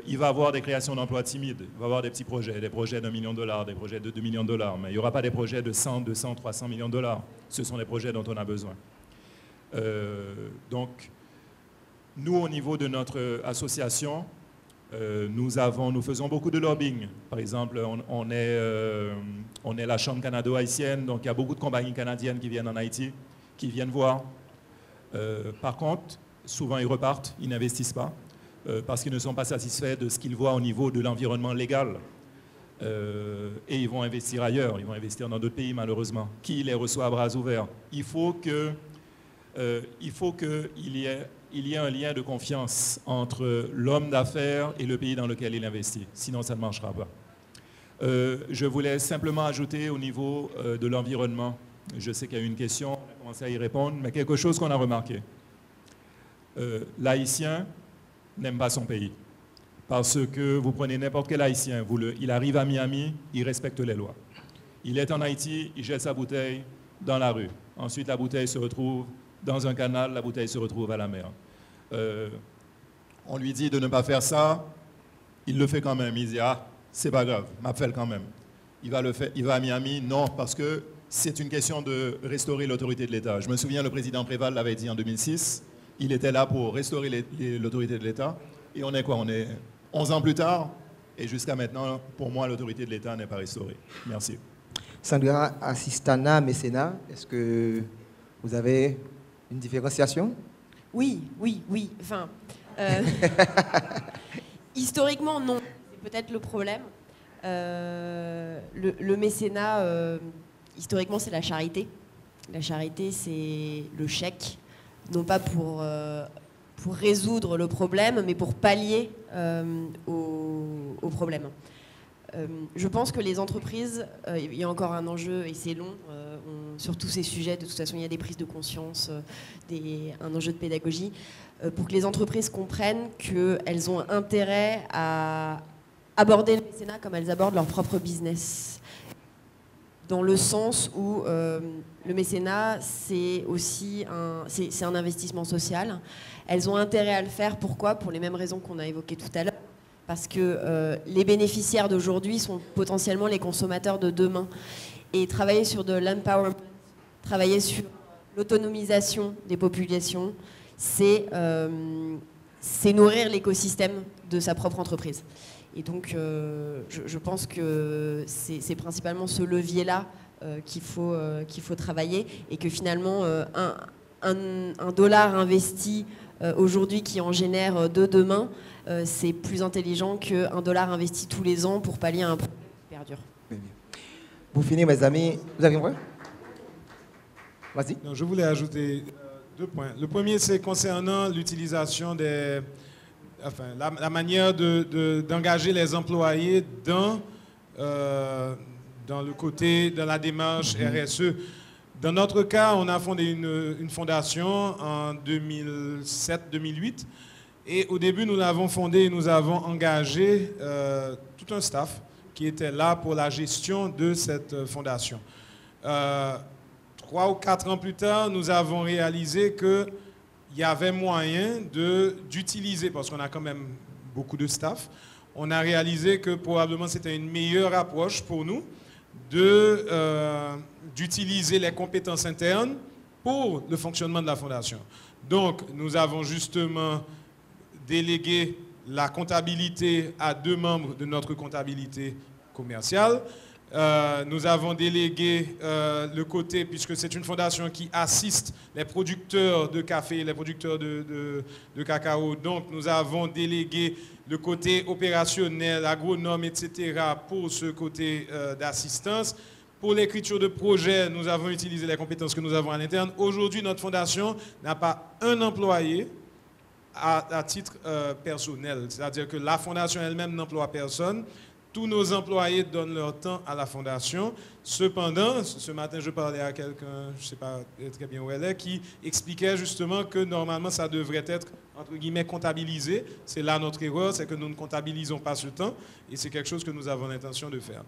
il va y avoir des créations d'emplois timides, il va y avoir des petits projets, des projets d'$1 million, des projets de $2 millions, mais il n'y aura pas des projets de 100, 200, 300 millions de dollars. Ce sont des projets dont on a besoin. Donc, nous, au niveau de notre association, nous faisons beaucoup de lobbying. Par exemple, on est la Chambre canado-haïtienne, donc il y a beaucoup de compagnies canadiennes qui viennent en Haïti, qui viennent voir. Par contre, souvent ils repartent, ils n'investissent pas, parce qu'ils ne sont pas satisfaits de ce qu'ils voient au niveau de l'environnement légal. Et ils vont investir ailleurs, ils vont investir dans d'autres pays malheureusement, qui les reçoit à bras ouverts. Il faut qu'il y ait un lien de confiance entre l'homme d'affaires et le pays dans lequel il investit. Sinon, ça ne marchera pas. Je voulais simplement ajouter au niveau de l'environnement. Je sais qu'il y a eu une question, on a commencé à y répondre, mais quelque chose qu'on a remarqué. L'Haïtien n'aime pas son pays. Parce que vous prenez n'importe quel Haïtien, il arrive à Miami, il respecte les lois. Il est en Haïti, il jette sa bouteille dans la rue. Ensuite, la bouteille se retrouve dans un canal, la bouteille se retrouve à la mer. On lui dit de ne pas faire ça, il le fait quand même. Il dit, ah, c'est pas grave, m'a fait quand même. Il va à Miami, non, parce que c'est une question de restaurer l'autorité de l'État. Je me souviens, le président Préval l'avait dit en 2006, il était là pour restaurer l'autorité de l'État. Et on est quoi? On est 11 ans plus tard, et jusqu'à maintenant, pour moi, l'autorité de l'État n'est pas restaurée. Merci. Sandra Assistana, mécénat, est-ce que vous avez une différenciation? Oui. Enfin, historiquement, non. C'est peut-être le problème. Le mécénat, historiquement, c'est la charité. La charité, c'est le chèque, non pas pour résoudre le problème, mais pour pallier au problème. Je pense que les entreprises, il y a encore un enjeu, et c'est long, sur tous ces sujets. De toute façon, il y a des prises de conscience, un enjeu de pédagogie, pour que les entreprises comprennent qu'elles ont intérêt à aborder le mécénat comme elles abordent leur propre business. Dans le sens où le mécénat, c'est aussi un investissement social. Elles ont intérêt à le faire. Pourquoi? Pour les mêmes raisons qu'on a évoquées tout à l'heure. Parce que les bénéficiaires d'aujourd'hui sont potentiellement les consommateurs de demain. Et travailler sur de l'empowerment, travailler sur l'autonomisation des populations, c'est nourrir l'écosystème de sa propre entreprise. Et donc, je pense que c'est principalement ce levier-là qu'il faut travailler, et que finalement, un dollar investi aujourd'hui qui en génère deux demain, c'est plus intelligent qu'un dollar investi tous les ans pour pallier à un problème qui perdure. Pour finir, mes amis, vous avez un point? Vas-y. Non, je voulais ajouter 2 points. Le premier, c'est concernant l'utilisation des... Enfin, la manière d'engager les employés dans le côté, dans la démarche RSE. Dans notre cas, on a fondé une fondation en 2007-2008. Et au début, nous l'avons fondée et nous avons engagé tout un staff qui était là pour la gestion de cette fondation. 3 ou 4 ans plus tard, nous avons réalisé qu'il y avait moyen d'utiliser, parce qu'on a quand même beaucoup de staff, on a réalisé que probablement c'était une meilleure approche pour nous d'utiliser les compétences internes pour le fonctionnement de la fondation. Donc, nous avons justement délégué la comptabilité à 2 membres de notre comptabilité commerciale. Nous avons délégué le côté, puisque c'est une fondation qui assiste les producteurs de café, les producteurs de cacao. Donc, nous avons délégué le côté opérationnel, agronome, etc., pour ce côté d'assistance. Pour l'écriture de projet, nous avons utilisé les compétences que nous avons à l'interne. Aujourd'hui, notre fondation n'a pas un employé à titre personnel. C'est-à-dire que la fondation elle-même n'emploie personne. Tous nos employés donnent leur temps à la fondation. Cependant, ce matin, je parlais à quelqu'un, je ne sais pas très bien où elle est, qui expliquait justement que normalement, ça devrait être, entre guillemets, comptabilisé. C'est là notre erreur, c'est que nous ne comptabilisons pas ce temps. Et c'est quelque chose que nous avons l'intention de faire.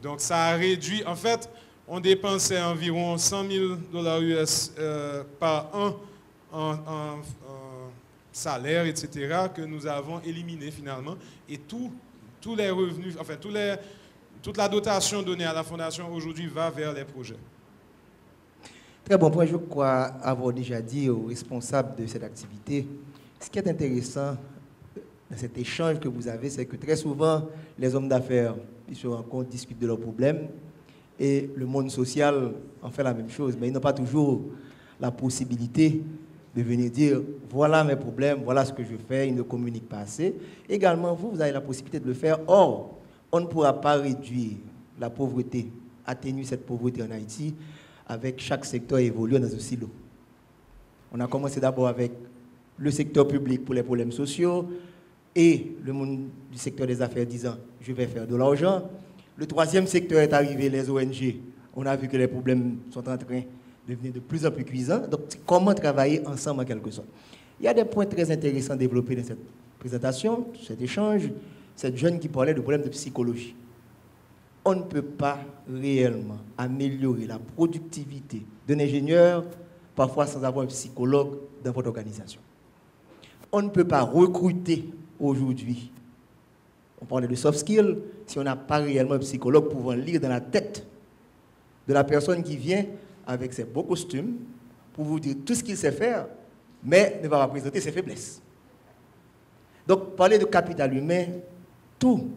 Donc, ça a réduit. En fait, on dépensait environ 100 000 $ US par an en salaire, etc., que nous avons éliminé finalement. Et tous les revenus, enfin toute la dotation donnée à la fondation aujourd'hui va vers les projets. Très bon point, je crois avoir déjà dit aux responsables de cette activité. Ce qui est intéressant dans cet échange que vous avez, c'est que très souvent, les hommes d'affaires, ils se rencontrent, discutent de leurs problèmes, et le monde social en fait la même chose, mais ils n'ont pas toujours la possibilité de venir dire, voilà mes problèmes, voilà ce que je fais, ils ne communiquent pas assez. Également, vous avez la possibilité de le faire. Or, on ne pourra pas réduire la pauvreté, atténuer cette pauvreté en Haïti avec chaque secteur évoluant dans un silo. On a commencé d'abord avec le secteur public pour les problèmes sociaux et le monde du secteur des affaires disant, je vais faire de l'argent. Le 3e secteur est arrivé, les ONG. On a vu que les problèmes sont en train devenir de plus en plus cuisants. Donc, comment travailler ensemble en quelque sorte. Il y a des points très intéressants développés dans cette présentation, cet échange. Cette jeune qui parlait de problèmes de psychologie. On ne peut pas réellement améliorer la productivité d'un ingénieur, parfois sans avoir un psychologue dans votre organisation. On ne peut pas recruter aujourd'hui, on parlait de soft skills, si on n'a pas réellement un psychologue pouvant lire dans la tête de la personne qui vient avec ses beaux costumes pour vous dire tout ce qu'il sait faire, mais ne va pas présenter ses faiblesses. Donc, parler de capital humain, tous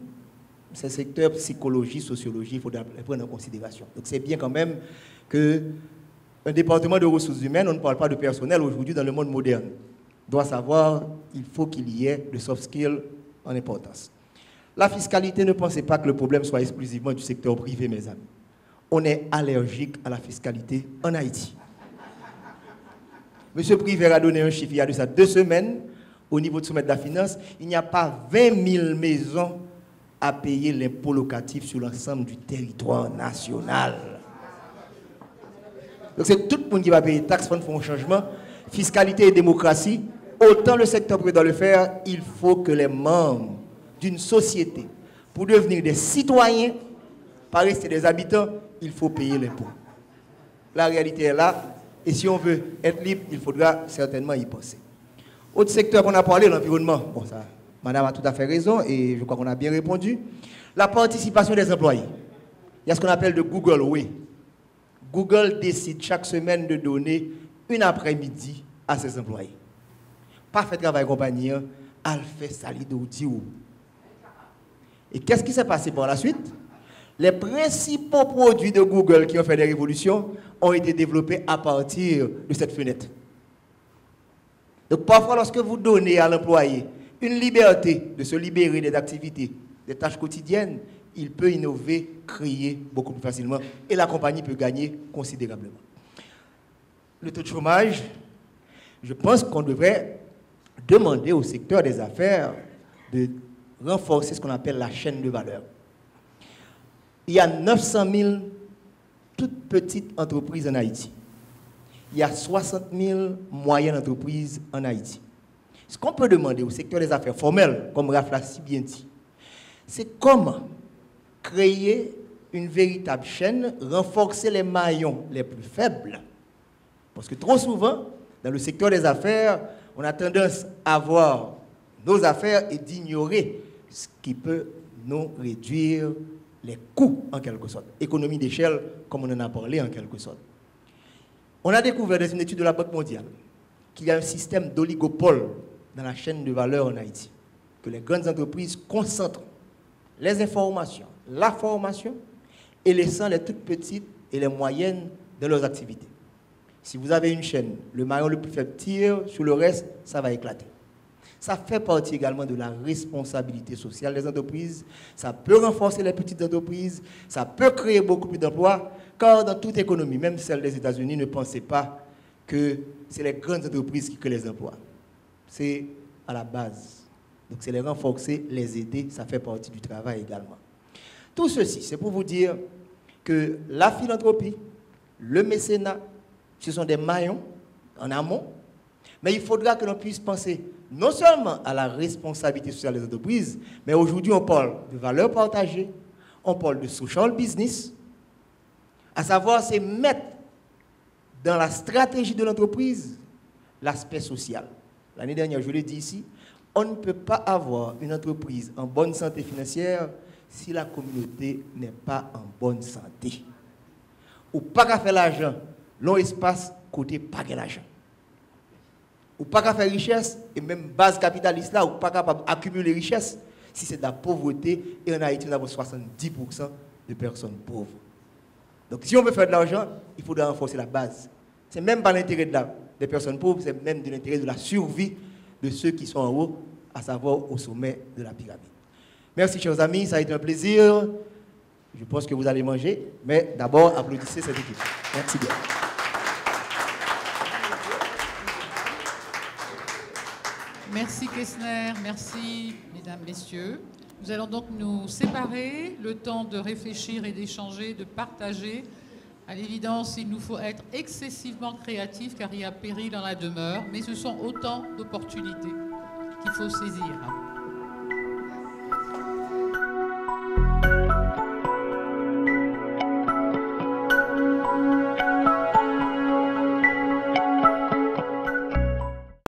ces secteurs, psychologie, sociologie, il faudra les prendre en considération. Donc, c'est bien quand même qu'un département de ressources humaines, on ne parle pas de personnel aujourd'hui dans le monde moderne, doit savoir qu'il faut qu'il y ait de soft skills en importance. La fiscalité, ne pensez pas que le problème soit exclusivement du secteur privé, mes amis. On est allergique à la fiscalité en Haïti. Monsieur Privert a donné un chiffre il y a de ça 2 semaines, au niveau du sommet de la finance, il n'y a pas 20 000 maisons à payer l'impôt locatif sur l'ensemble du territoire national. Donc c'est tout le monde qui va payer taxes, fonds un changement, fiscalité et démocratie. Autant le secteur privé doit le faire, il faut que les membres d'une société, pour devenir des citoyens, pas rester des habitants, il faut payer l'impôt. La réalité est là, et si on veut être libre, il faudra certainement y penser. Autre secteur qu'on a parlé, l'environnement. Bon, ça, madame a tout à fait raison, et je crois qu'on a bien répondu. La participation des employés. Il y a ce qu'on appelle le Google Way. Google décide chaque semaine de donner une après-midi à ses employés. Pas fait travail compagnie, elle fait salido. Et qu'est-ce qui s'est passé par la suite? Les principaux produits de Google qui ont fait des révolutions ont été développés à partir de cette fenêtre. Donc parfois, lorsque vous donnez à l'employé une liberté de se libérer des activités, des tâches quotidiennes, il peut innover, créer beaucoup plus facilement et la compagnie peut gagner considérablement. le taux de chômage, je pense qu'on devrait demander au secteur des affaires de renforcer ce qu'on appelle la chaîne de valeur. Il y a 900 000 toutes petites entreprises en Haïti. Il y a 60 000 moyennes entreprises en Haïti. Ce qu'on peut demander au secteur des affaires formelles, comme Raph l'a si bien dit, c'est comment créer une véritable chaîne, renforcer les maillons les plus faibles. Parce que trop souvent, dans le secteur des affaires, on a tendance à voir nos affaires et d'ignorer ce qui peut nous réduire les coûts en quelque sorte. Économie d'échelle, comme on en a parlé en quelque sorte. On a découvert dans une étude de la Banque mondiale qu'il y a un système d'oligopole dans la chaîne de valeur en Haïti, que les grandes entreprises concentrent les informations, la formation, et laissant les toutes petites et les moyennes dans leurs activités. Si vous avez une chaîne, le maillon le plus faible tire, sur le reste, ça va éclater. Ça fait partie également de la responsabilité sociale des entreprises. Ça peut renforcer les petites entreprises, ça peut créer beaucoup plus d'emplois, car dans toute économie, même celle des États-Unis, ne pensez pas que c'est les grandes entreprises qui créent les emplois. C'est à la base. Donc c'est les renforcer, les aider, ça fait partie du travail également. Tout ceci, c'est pour vous dire que la philanthropie, le mécénat, ce sont des maillons en amont, mais il faudra que l'on puisse penser non seulement à la responsabilité sociale des entreprises, mais aujourd'hui on parle de valeurs partagées, on parle de social business, à savoir c'est mettre dans la stratégie de l'entreprise l'aspect social. L'année dernière, je l'ai dit ici, on ne peut pas avoir une entreprise en bonne santé financière si la communauté n'est pas en bonne santé. Ou pas qu'à faire l'argent, long espace, côté pas de l'argent. Ou pas qu'à faire richesse, et même base capitaliste là, ou pas capable d'accumuler richesse, si c'est de la pauvreté, et en Haïti, nous avons 70% de personnes pauvres. Donc si on veut faire de l'argent, il faudra renforcer la base. C'est même pas l'intérêt des personnes pauvres, c'est même de l'intérêt de la survie de ceux qui sont en haut, à savoir au sommet de la pyramide. Merci, chers amis, ça a été un plaisir. Je pense que vous allez manger, mais d'abord, applaudissez cette équipe. Merci bien. Merci Kessner, merci mesdames, messieurs. Nous allons donc nous séparer, le temps de réfléchir et d'échanger, de partager. À l'évidence, il nous faut être excessivement créatifs car il y a péril dans la demeure, mais ce sont autant d'opportunités qu'il faut saisir.